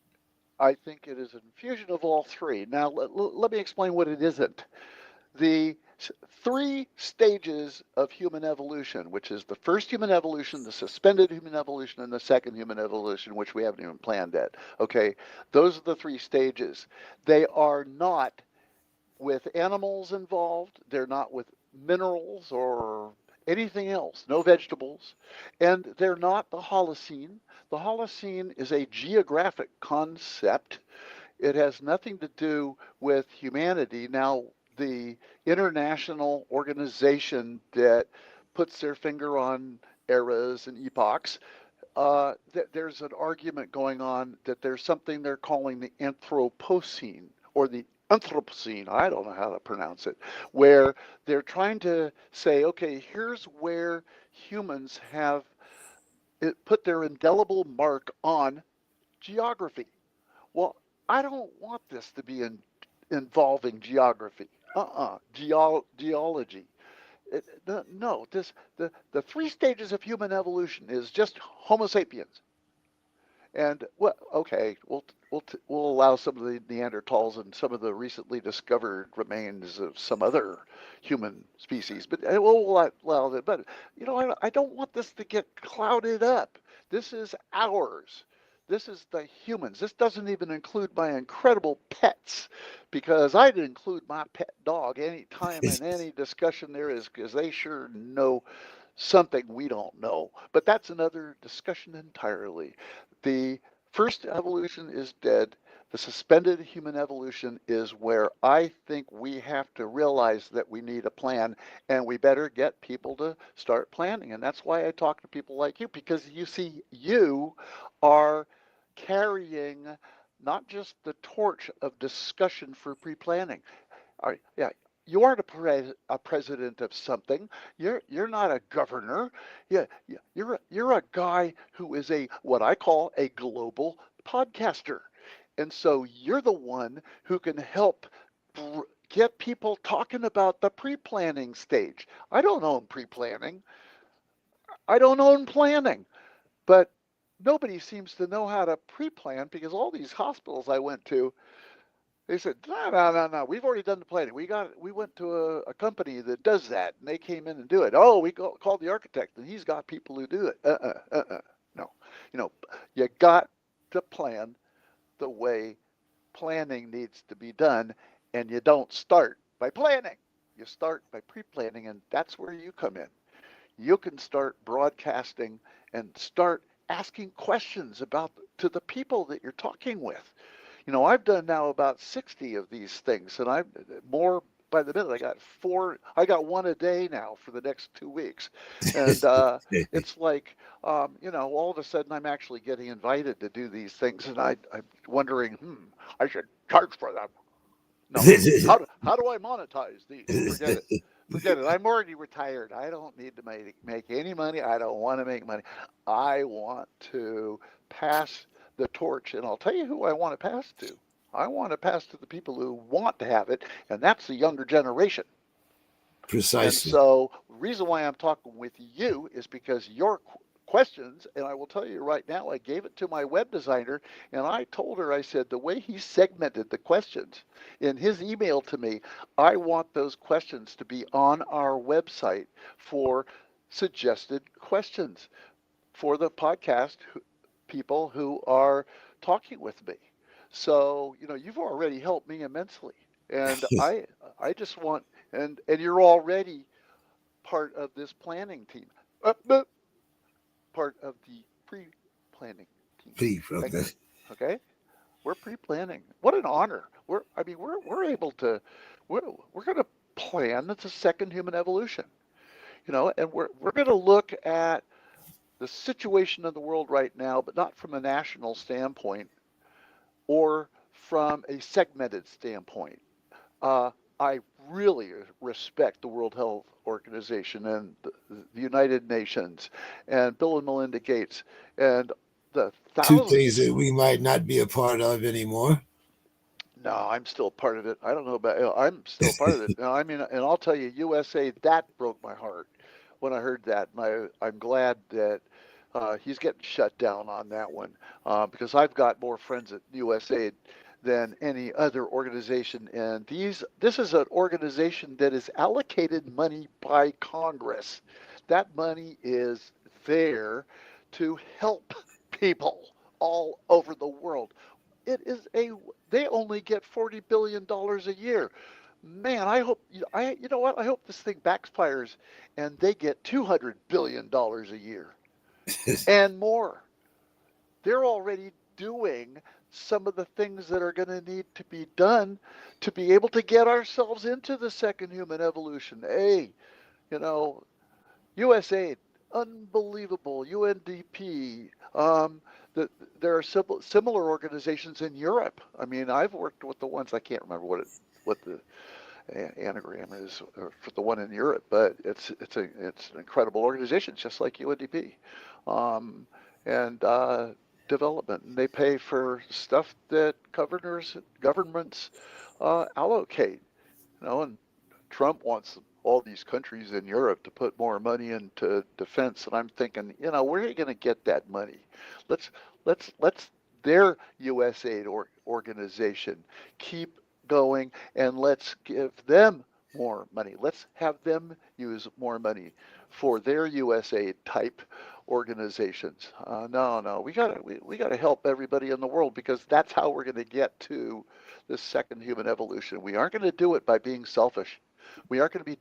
I think it is an infusion of all three. Now, let me explain what it isn't. The three stages of human evolution, which is the first human evolution, the suspended human evolution, and the second human evolution, which we haven't even planned yet. Okay, those are the three stages. They are not with animals involved, they're not with minerals or anything else, no vegetables, and they're not the Holocene. The Holocene is a geographic concept. It has nothing to do with humanity. Now, the international organization that puts their finger on eras and epochs, there's an argument going on that there's something they're calling the Anthropocene or the Anthropocene, I don't know how to pronounce it, where they're trying to say, okay, here's where humans have put their indelible mark on geography. Well, I don't want this to be involving geography. Geology. No, the three stages of human evolution is just Homo sapiens. And well, okay, we'll allow some of the Neanderthals and some of the recently discovered remains of some other human species, but we'll allow that. But I don't want this to get clouded up. This is ours. This is the humans. This doesn't even include my incredible pets, because I'd include my pet dog any time in any discussion there is, because they sure know something we don't know. But that's another discussion entirely. The first evolution is dead. The suspended human evolution is where I think we have to realize that we need a plan, and we better get people to start planning. And that's why I talk to people like you, because you see, you are carrying not just the torch of discussion for pre-planning. All right, yeah, you aren't a president of something. You're not a governor. Yeah, you're a guy who is a what I call a global podcaster, and so you're the one who can help get people talking about the pre-planning stage. I don't own pre-planning. I don't own planning, but nobody seems to know how to pre-plan, because all these hospitals I went to, they said, no, no, no, no. We've already done the planning. We went to a company that does that, and they came in and do it. Oh, called the architect, and he's got people who do it. No, you know, you got to plan the way planning needs to be done, and you don't start by planning. You start by pre-planning, and that's where you come in. You can start broadcasting and start asking questions about to the people that you're talking with. I've done now about 60 of these things, and I'm more by the minute. I got four. I got one a day now for the next 2 weeks, and it's like, all of a sudden I'm actually getting invited to do these things, and I'm wondering, I should charge for them. No, how do I monetize these? Forget it. Forget it. I'm already retired. I don't need to make any money. I don't want to make money. I want to pass the torch, and I'll tell you who I want to pass to. I want to pass to the people who want to have it, and that's the younger generation. And Precisely. so, the reason why I'm talking with you is because your questions, and I will tell you right now, I gave it to my web designer, and I told her, I said, the way he segmented the questions in his email to me, I want those questions to be on our website for suggested questions for the podcast people who are talking with me. So, you've already helped me immensely. And I just want, and you're already part of this planning team, part of the pre-planning team. People, Thank okay. you. Okay, we're pre-planning. What an honor. We're able to, we're going to plan the second human evolution. And we're going to look at the situation in the world right now, but not from a national standpoint or from a segmented standpoint. I really respect the World Health Organization and the United Nations and Bill and Melinda Gates and the Two things thousands. that we might not be a part of anymore. No, I'm still part of it. I don't know about. I'm still part of it. No, I mean, and I'll tell you, USA, that broke my heart when I heard that. And I'm glad that he's getting shut down on that one because I've got more friends at USAID than any other organization, and this is an organization that is allocated money by Congress. That money is there to help people all over the world. It is a They only get $40 billion a year. Man, I hope you know what? I hope this thing backfires and they get $200 billion a year and more. They're already doing some of the things that are going to need to be done to be able to get ourselves into the second human evolution. Hey, you know, USAID, unbelievable. UNDP. The, there are similar organizations in Europe. I mean, I've worked with the ones I can't remember what the anagram is for the one in Europe, but it's an incredible organization, just like UNDP, um, and development. And they pay for stuff that governments allocate. And Trump wants all these countries in Europe to put more money into defense, and I'm thinking, where are you going to get that money? Let's let's their USAID organization keep going, and let's give them more money. Let's have them use more money for their USAID type organizations. No, we gotta help everybody in the world because that's how we're going to get to this second human evolution. We aren't going to do it by being selfish. We aren't going to be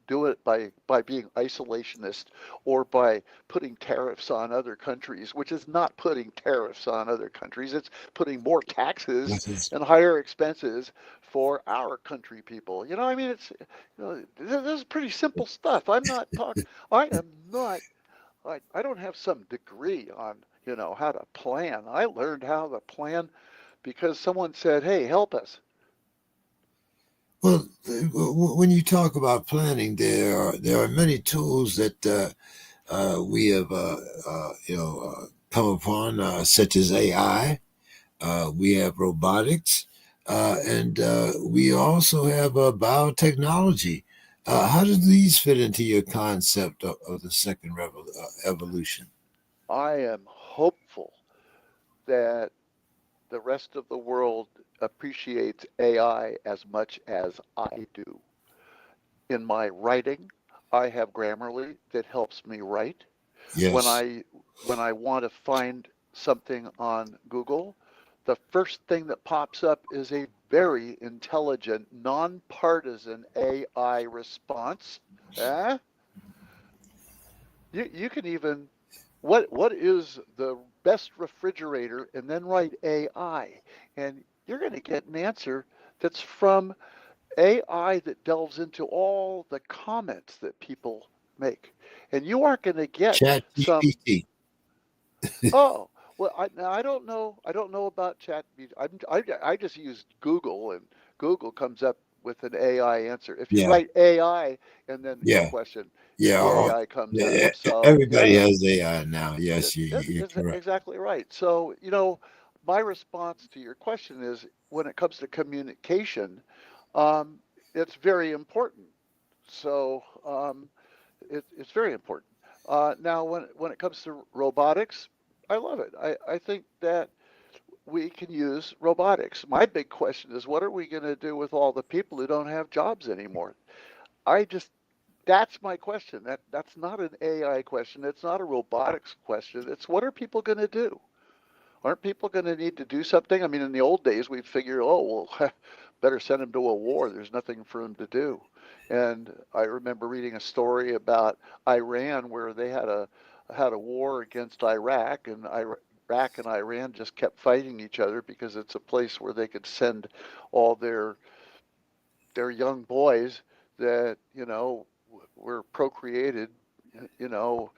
do it by being isolationist or by putting tariffs on other countries, which is not putting tariffs on other countries. It's putting more taxes This is and higher expenses for our country people. I mean, this is pretty simple stuff. I am not, I don't have some degree on, how to plan. I learned how to plan because someone said, hey, help us. well. When you talk about planning, there are many tools that we have come upon, such as AI. We have robotics, and we also have biotechnology. How do these fit into your concept of the second evolution? I am hopeful that the rest of the world appreciates AI as much as I do. In my writing, I have Grammarly that helps me write. When Yes. I when I want to find something on Google, the first thing that pops up is a very intelligent, nonpartisan AI response. Eh? You can even what is the best refrigerator and then write AI and you're going to get an answer that's from AI that delves into all the comments that people make. And you aren't going to get Chat some, GPT. oh, well, I don't know about Chat. I just use Google, and Google comes up with an AI answer. If you Yeah. write AI and then your Yeah. question, Yeah. the AI comes up. Yeah. So Everybody yeah, has AI now. Yes, you're that's correct. exactly right. So my response to your question is, when it comes to communication, um, it's very important. So it's very important. Now, when it comes to robotics, I love it. I think that we can use robotics. My big question is, what are we going to do with all the people who don't have jobs anymore? I just That's my question. That's not an AI question. It's not a robotics question. It's what are people going to do? Aren't people going to need to do something? I mean, in the old days, we'd figure, oh, well, better send them to a war. There's nothing for them to do. And I remember reading a story about Iran where they had a war against Iraq, and Iraq and Iran just kept fighting each other because it's a place where they could send all their young boys that were procreated, you know,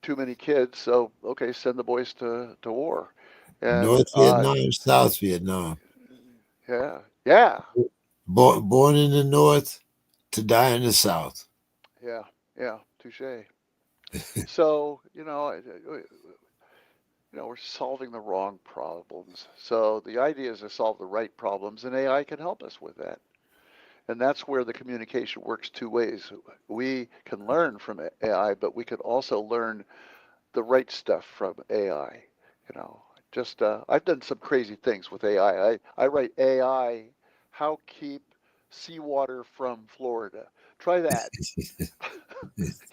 too many kids. So okay, send the boys to war, and North Vietnam, South Vietnam. yeah, yeah, Born in the North to die in the South. yeah, yeah, touche. So we're solving the wrong problems. So the idea is to solve the right problems, and AI can help us with that. And that's where the communication works two ways. We can learn from AI, but we can also learn the right stuff from AI. You know, just I've done some crazy things with AI. I write AI how keep seawater from Florida. Try that.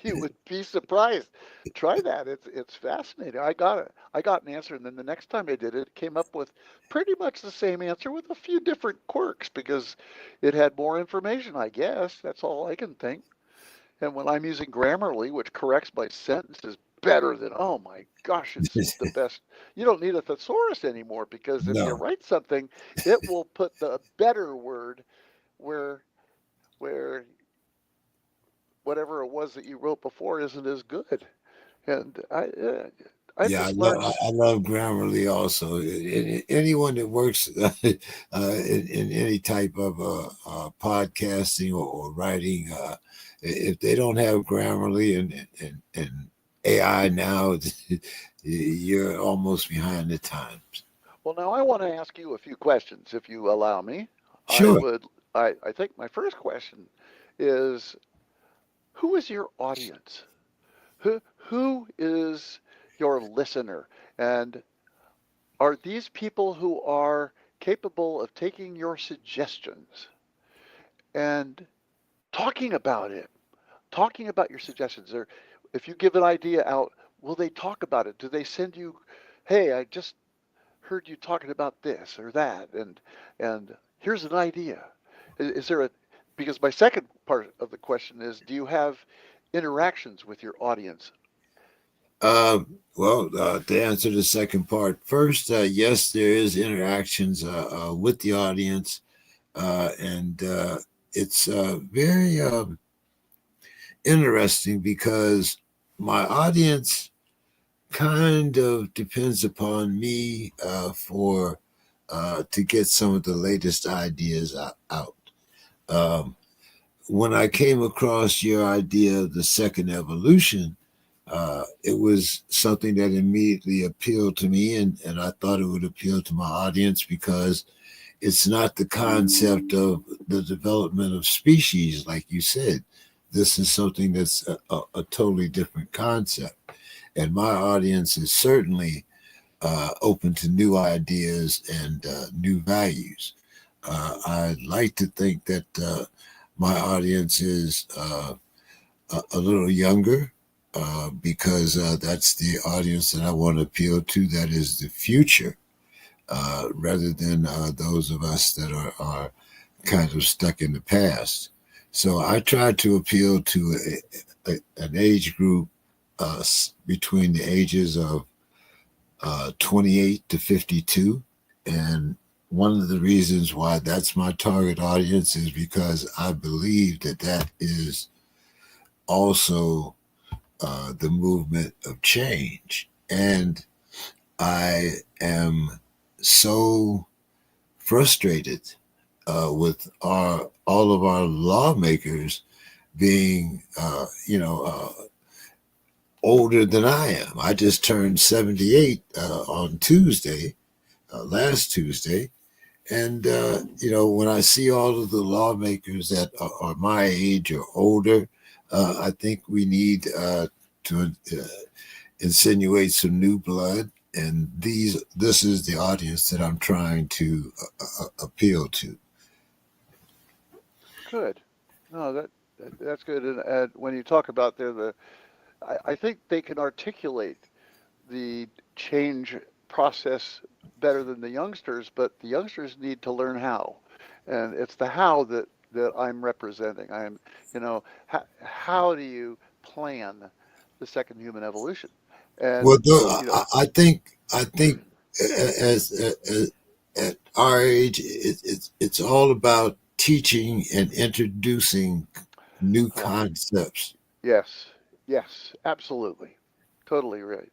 You would be surprised. Try that. It's fascinating. I got an answer, and then the next time I did it, it came up with pretty much the same answer with a few different quirks because it had more information, I guess. That's all I can think. And when I'm using Grammarly, which corrects my sentences better than, oh my gosh, it's the best. You don't need a thesaurus anymore because if you No. write something, it will put the better word where where whatever it was that you wrote before isn't as good. And I've Yeah, just learned, I love Grammarly also. Anyone that works in any type of podcasting or writing, if they don't have Grammarly and AI now, you're almost behind the times. well, now I want to ask you a few questions if you allow me. I Sure. would, I think my first question is, who is your audience? Who is your listener? And are these people who are capable of taking your suggestions and talking about it, talking about your suggestions? Or if you give an idea out, will they talk about it? Do they send you, hey, I just heard you talking about this or that, and here's an idea. Is there a, because my second part of the question is, do you have interactions with your audience? To answer the second part first, yes, there is interactions with the audience, and it's very interesting because my audience kind of depends upon me for to get some of the latest ideas out. Um, when I came across your idea of the second evolution, it was something that immediately appealed to me, and I thought it would appeal to my audience because it's not the concept of the development of species, like you said. This is something that's a totally different concept. And my audience is certainly open to new ideas and new values. I like to think that my audience is a little younger because that's the audience that I want to appeal to. That is the future, rather than those of us that are kind of stuck in the past. So I try to appeal to an age group between the ages of 28 to 52. And one of the reasons why that's my target audience is because I believe that that is also the movement of change. And I am so frustrated with all of our lawmakers being, older than I am. I just turned 78 on Tuesday, last Tuesday. And, when I see all of the lawmakers that are my age or older, I think we need to insinuate some new blood. And this is the audience that I'm trying to appeal to. Good. No, that's good. And when you talk about there, I think they can articulate the change process better than the youngsters, but the youngsters need to learn how, and it's the how that I'm representing. I'm, how do you plan the second human evolution? Well, And you know, I think as at our age, it's all about teaching and introducing new uh, concepts. yes, yes, absolutely, totally right.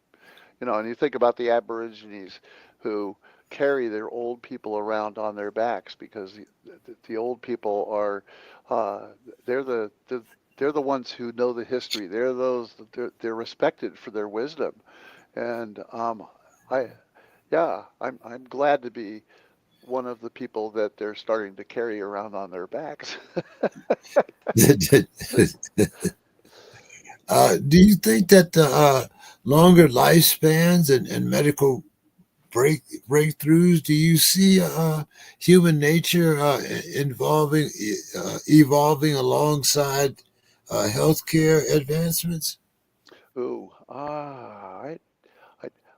And you think about the Aborigines who carry their old people around on their backs because the old people are, uh, they're they're the ones who know the history. They're respected for their wisdom, and I yeah, I'm glad to be one of the people that they're starting to carry around on their backs. Do you think that longer lifespans and medical breakthroughs? Do you see human nature evolving alongside healthcare advancements? Ooh, I,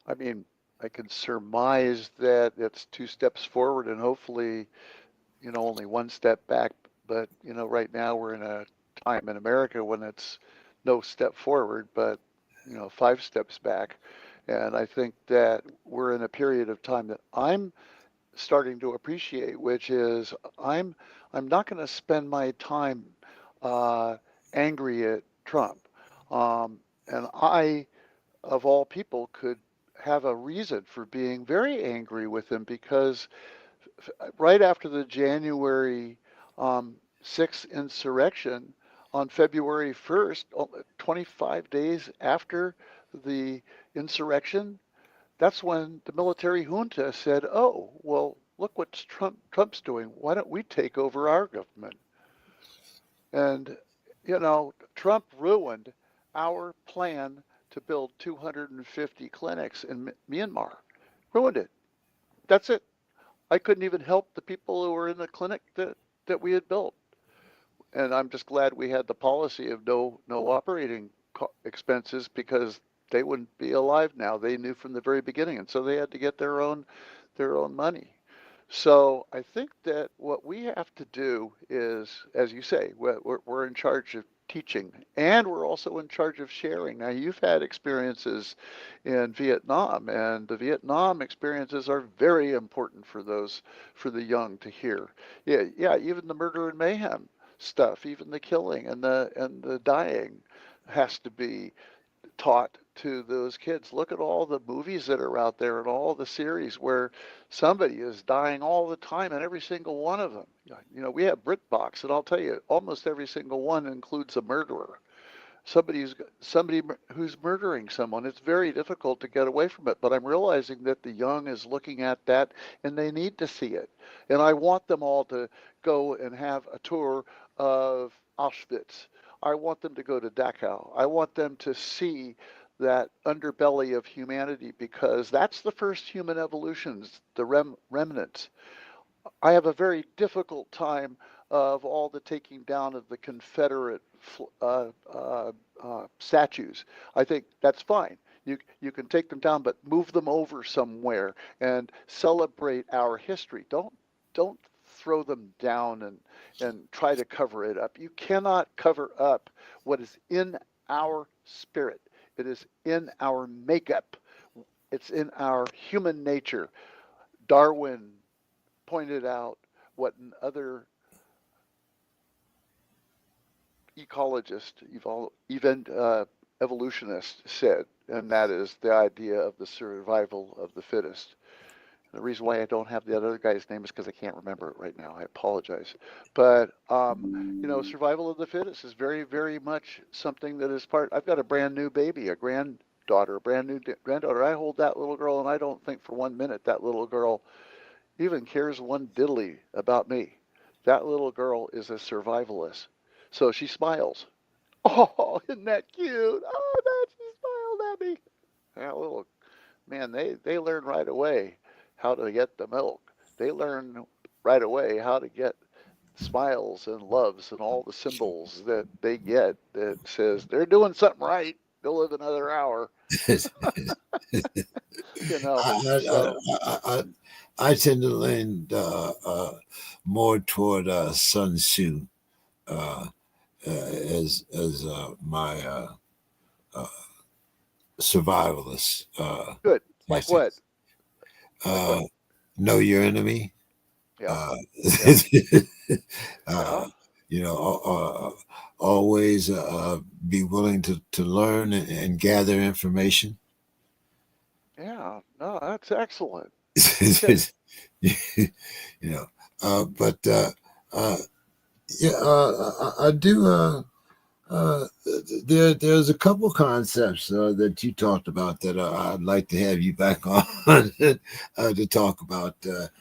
I mean, I can surmise that it's two steps forward and hopefully, only one step back. But, right now we're in a time in America when it's no step forward, but, five steps back. And I think that we're in a period of time that I'm starting to appreciate, which is I'm not going to spend my time uh, angry at Trump. And I, of all people, could have a reason for being very angry with him because right after the January 6th insurrection on February 1st, 25 days after the insurrection, that's when the military junta said, "Oh, well, look what Trump's doing. Why don't we take over our government?" And Trump ruined our plan to build 250 clinics in Myanmar. Ruined it. That's it. I couldn't even help the people who were in the clinic that we had built. And I'm just glad we had the policy of no operating expenses because they wouldn't be alive now. They knew from the very beginning, and so they had to get their own money. So I think that what we have to do is, as you say, we're in charge of teaching, and we're also in charge of sharing. Now, you've had experiences in Vietnam, and the Vietnam experiences are very important for the young to hear. Yeah, yeah, even the murder and mayhem stuff, even the killing and the dying has to be taught to those kids. Look at all the movies that are out there and all the series where somebody is dying all the time and every single one of them. We have BritBox, and I'll tell you, almost every single one includes a murderer. Somebody who's murdering someone. It's very difficult to get away from it, but I'm realizing that the young is looking at that and they need to see it. And I want them all to go and have a tour of Auschwitz. I want them to go to Dachau. I want them to see that underbelly of humanity because that's the first human evolutions, the remnants. I have a very difficult time of all the taking down of the Confederate statues. I think that's fine. You can take them down, but move them over somewhere and celebrate our history. Don't throw them down and try to cover it up. You cannot cover up what is in our spirit. It is in our makeup. It's in our human nature. Darwin pointed out what other ecologist, evolutionist said, and that is the idea of the survival of the fittest. The reason why I don't have the other guy's name is because I can't remember it right now. I apologize. But, survival of the fittest is very, very much something that is part. I've got a brand new baby, a granddaughter, a brand new granddaughter. I hold that little girl, and I don't think for 1 minute that little girl even cares one diddly about me. That little girl is a survivalist. So she smiles. Oh, isn't that cute? Oh, that she smiled at me. That little man, they learn right away how to get the milk. They learn right away how to get smiles and loves and all the symbols that they get that says they're doing something right. They'll live another hour, you know. I, So I tend to lean more toward Sun Tzu as my uh, survivalist good. Like what? tactics. Like Uh, what? know your enemy. Yeah, Uh, yeah, uh, yeah, always be willing to learn and gather information. yeah. No, that's excellent. Okay. you know, but uh, yeah, I do. There's a couple concepts that you talked about that I'd like to have you back on to talk about. But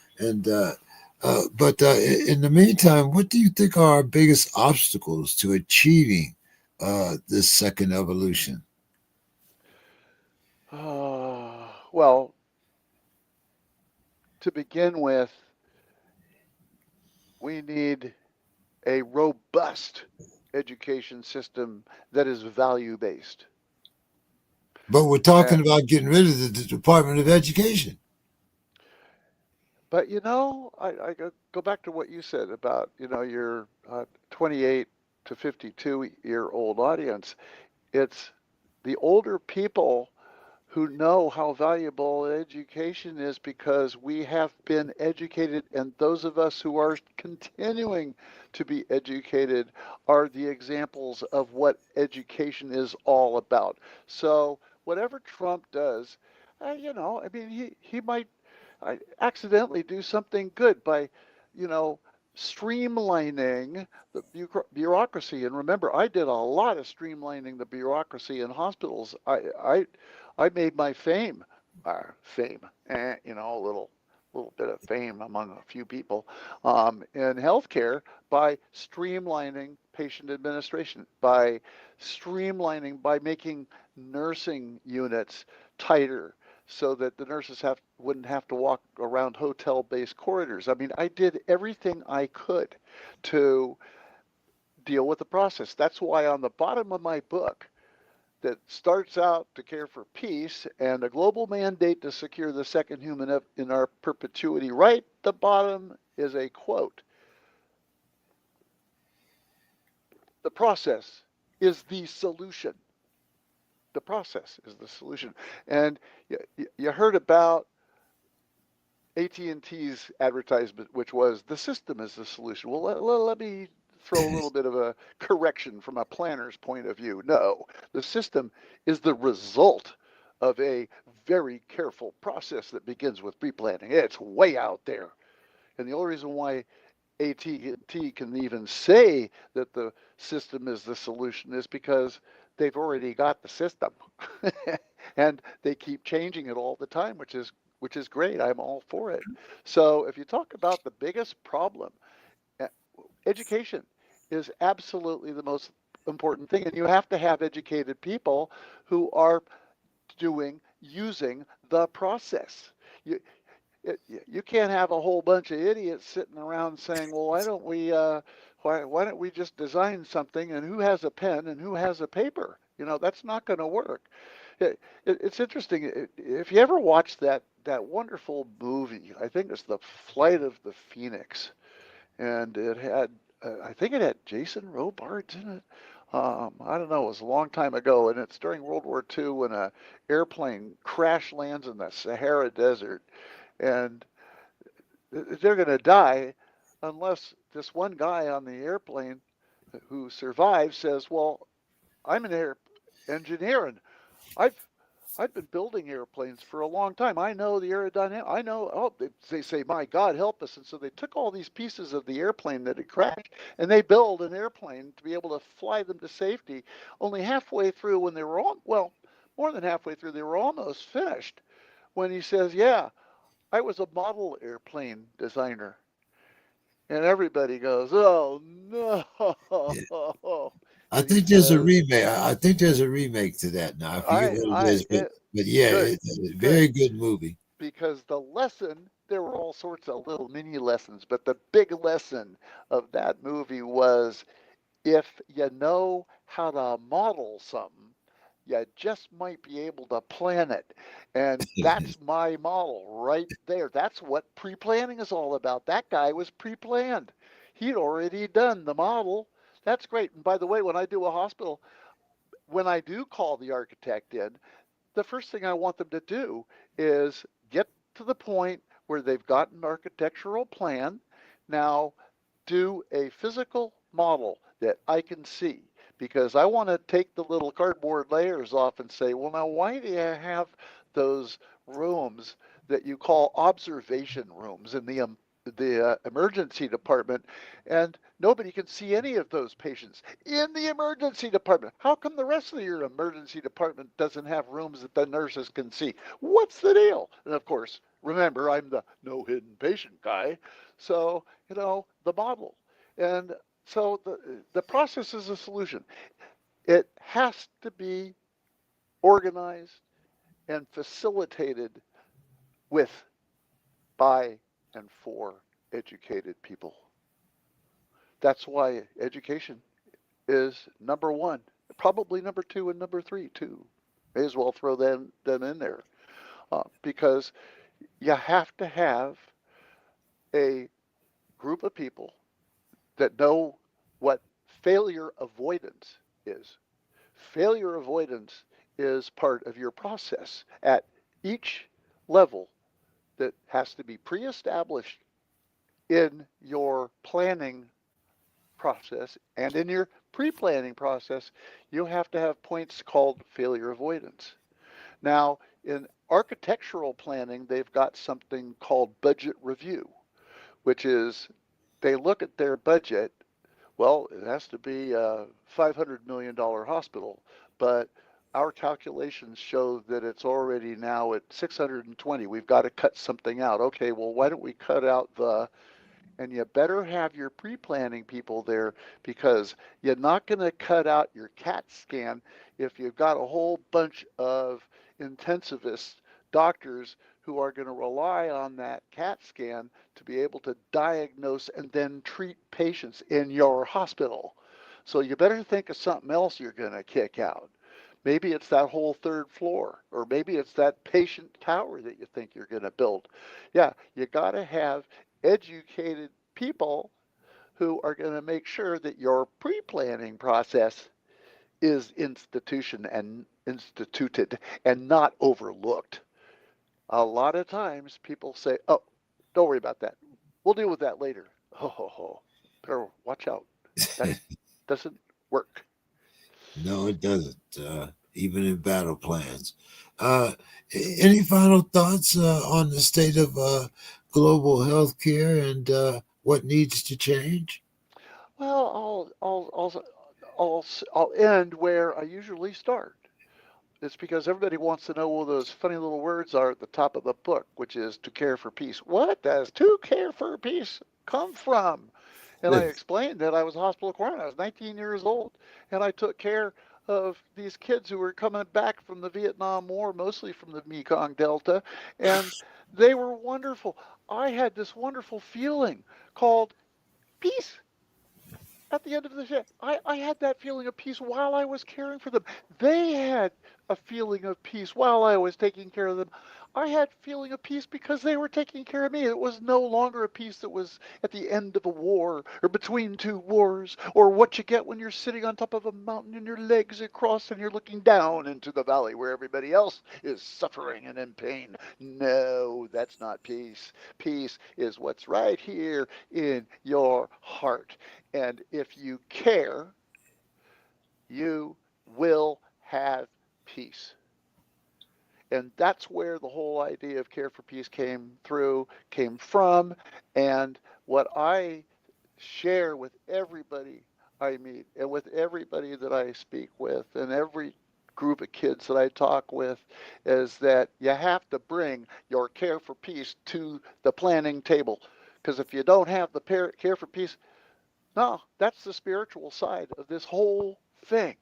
in the meantime, what do you think are our biggest obstacles to achieving this second evolution? Well, to begin with, we need a robust education system that is value based. But we're talking about getting rid of the Department of Education. But I go back to what you said about your 28 to 52-year-old audience. It's the older people who know how valuable education is because we have been educated, and those of us who are continuing to be educated are the examples of what education is all about. So whatever Trump does, I mean, he might accidentally do something good by, you know, streamlining the bureaucracy. And remember, I did a lot of streamlining the bureaucracy in hospitals. I made my fame, a little bit of fame among a few people in healthcare by streamlining patient administration, by making nursing units tighter so that the nurses wouldn't have to walk around hotel-based corridors. I mean, I did everything I could to deal with the process. That's why on the bottom of my book, that starts out to care for peace and a global mandate to secure the second human in our perpetuity, right at the bottom is a quote. The process is the solution. The process is the solution. And you heard about AT&T's advertisement, which was the system is the solution. Well, let me throw a little bit of a correction from a planner's point of view. No, the system is the result of a very careful process that begins with pre-planning. It's way out there. And the only reason why AT&T can even say that the system is the solution is because they've already got the system. And they keep changing it all the time, which is great. I'm all for it. So if you talk about the biggest problem, education is absolutely the most important thing, and you have to have educated people who are using the process. You, you can't have a whole bunch of idiots sitting around saying, "Well, why don't we just design something? And who has a pen and who has a paper?" That's not going to work. It's interesting if you ever watch that wonderful movie. I think it's The Flight of the Phoenix, and I think it had Jason Robards in it. I don't know. It was a long time ago, and it's during World War II when a airplane crash lands in the Sahara Desert, and they're going to die unless this one guy on the airplane who survives says, "Well, I'm an air engineer, and I've I've been building airplanes for a long time. I know the aerodynamics. I know." Oh, they say, "My God, help us!" And so they took all these pieces of the airplane that had crashed, and they built an airplane to be able to fly them to safety. Only halfway through, when they were more than halfway through, they were almost finished. When he says, "Yeah, I was a model airplane designer," and everybody goes, "Oh Yeah. no!" I And he think there's a says, remake. I think there's a remake to that now. I forget what it is, but yeah, Good, it's a good. very good movie. Because there were all sorts of little mini lessons, but the big lesson of that movie was if you know how to model something, you just might be able to plan it. And that's my model right there. That's what pre planning is all about. That guy was pre planned, he'd already done the model. That's great. And by the way, when I do a hospital, when I do call the architect in, the first thing I want them to do is get to the point where they've got an architectural plan. Now, do a physical model that I can see because I want to take the little cardboard layers off and say, "Well, now, why do you have those rooms that you call observation rooms in the emergency department, and nobody can see any of those patients in the emergency department? How come the rest of your emergency department doesn't have rooms that the nurses can see? What's the deal?" And of course, remember, I'm the no hidden patient guy. So, the model. And so the process is a solution. It has to be organized. and facilitated with, by, and for educated people. That's why education is number one, probably number two and number three too. May as well throw them in there because you have to have a group of people that know what failure avoidance is. Failure avoidance is part of your process at each level that has to be pre-established in your planning process and in your pre-planning process. You have to have points called failure avoidance. Now, in architectural planning, they've got something called budget review, which is they look at their budget. Well, it has to be a $500 million hospital, but our calculations show that it's already now at 620. We've got to cut something out. Okay, well, why don't we cut out the, and you better have your pre-planning people there because you're not going to cut out your CAT scan if you've got a whole bunch of intensivist doctors who are going to rely on that CAT scan to be able to diagnose and then treat patients in your hospital. So you better think of something else you're going to kick out. Maybe it's that whole third floor, or maybe it's that patient tower that you think you're going to build. Yeah, you got to have educated people who are going to make sure that your pre-planning process is instituted and not overlooked. A lot of times people say, "Oh, don't worry about that. We'll deal with that later." Ho ho ho. Better watch out. That doesn't work. No, it doesn't. Even in battle plans. Uh, any final thoughts on the state of global healthcare and what needs to change? Well, I'll end where I usually start. It's because everybody wants to know what those funny little words are at the top of the book, which is to care for peace. What does to care for peace come from? And I explained that I was hospital coroner. I was 19 years old, and I took care of these kids who were coming back from the Vietnam War, mostly from the Mekong Delta, and they were wonderful. I had this wonderful feeling called peace at the end of the day. I had that feeling of peace while I was caring for them. They had a feeling of peace while I was taking care of them. I had feeling of peace because they were taking care of me. It was no longer a peace that was at the end of a war or between two wars or what you get when you're sitting on top of a mountain and your legs are crossed and you're looking down into the valley where everybody else is suffering and in pain. No, that's not peace. Peace is what's right here in your heart. And if you care, you will have peace. And that's where the whole idea of Care for Peace came from. And what I share with everybody I meet and with everybody that I speak with and every group of kids that I talk with is that you have to bring your Care for Peace to the planning table. Because if you don't have the Care for Peace, no, that's the spiritual side of this whole thing.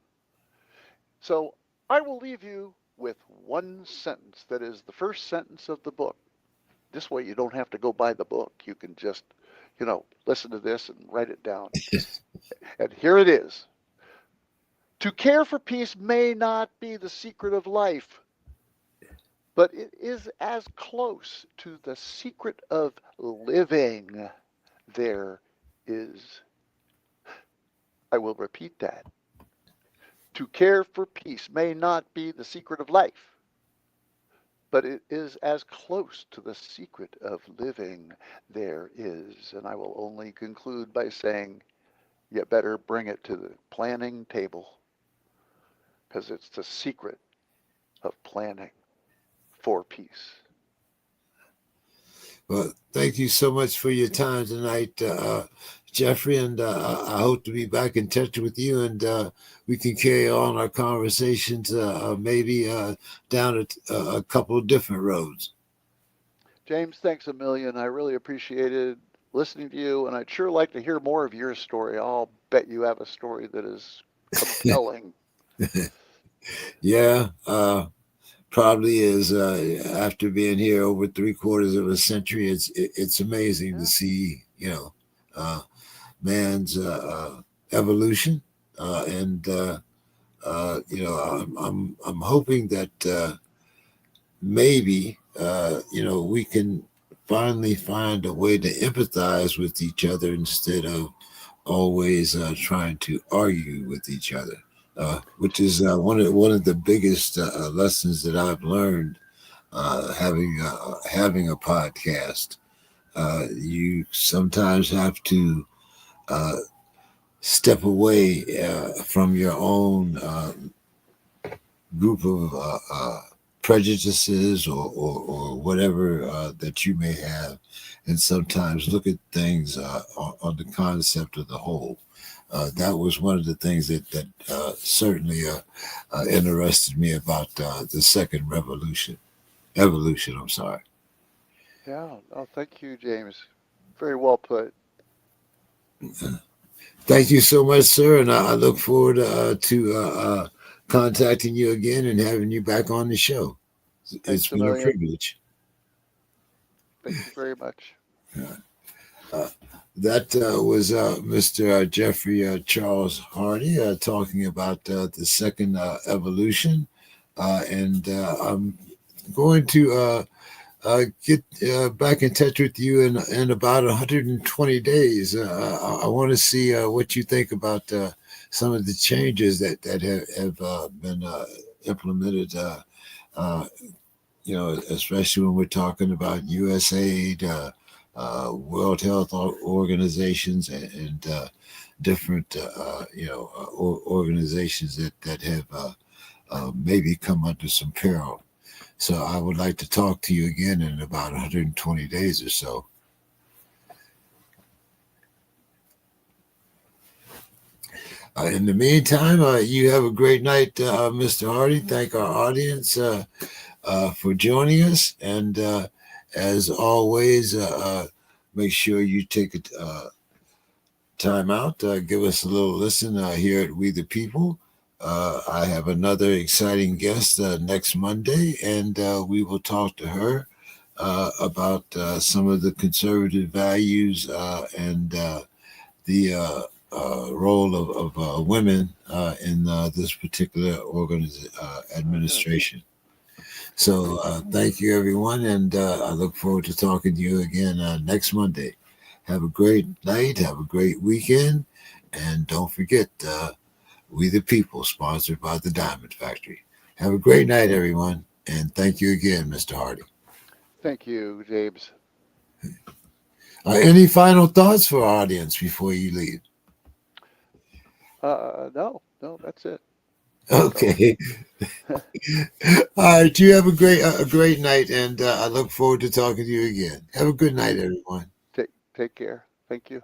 So I will leave you with one sentence that is the first sentence of the book. This way you don't have to go buy the book. You can just, listen to this and write it down. And here it is. To care for peace may not be the secret of life, but it is as close to the secret of living there is. I will repeat that. To care for peace may not be the secret of life, but it is as close to the secret of living there is. And I will only conclude by saying, you better bring it to the planning table because it's the secret of planning for peace. Well, thank you so much for your time tonight, Jeffrey, and I hope to be back in touch with you, and we can carry on our conversations maybe down a couple of different roads. James, thanks a million. I really appreciated listening to you, and I'd sure like to hear more of your story. I'll bet you have a story that is compelling. Yeah, probably is. After being here over 3/4 of a century, it's amazing to Yeah. see, uh, man's evolution, and I'm hoping that maybe we can finally find a way to empathize with each other instead of always trying to argue with each other, which is one of the biggest lessons that I've learned having a podcast. You sometimes have to uh, step away from your own group of prejudices or whatever that you may have, and sometimes look at things on the concept of the whole. That was one of the things that certainly interested me about the second revolution. Evolution, I'm sorry. Yeah. Oh, thank you, James. Very well put. Thank you so much, sir, and I look forward to contacting you again and having you back on the show. It's Thanks a been a million. privilege. Thank you very much. Uh, that was Mr. Jeffrey Charles Hardy talking about the second evolution. And I'm going to get back in touch with you in about 120 days. I want to see what you think about some of the changes that have been implemented. Uh, Especially when we're talking about USAID, World Health Organizations, and different, organizations that have maybe come under some peril. So I would like to talk to you again in about 120 days or so. In the meantime, you have a great night, Mr. Hardy. Thank our audience for joining us. And as always, make sure you take a time out. Give us a little listen here at We the People. I have another exciting guest next Monday, and we will talk to her about some of the conservative values and the role of women in this particular administration. So thank you, everyone, and I look forward to talking to you again next Monday. Have a great night. Have a great weekend. And don't forget, We the People, sponsored by the Diamond Factory. Have a great night, everyone. And thank you again, Mr. Hardy. Thank you, James. Any final thoughts for our audience before you leave? No, that's it. Okay. All right. You have a great night, and I look forward to talking to you again. Have a good night, everyone. Take care. Thank you.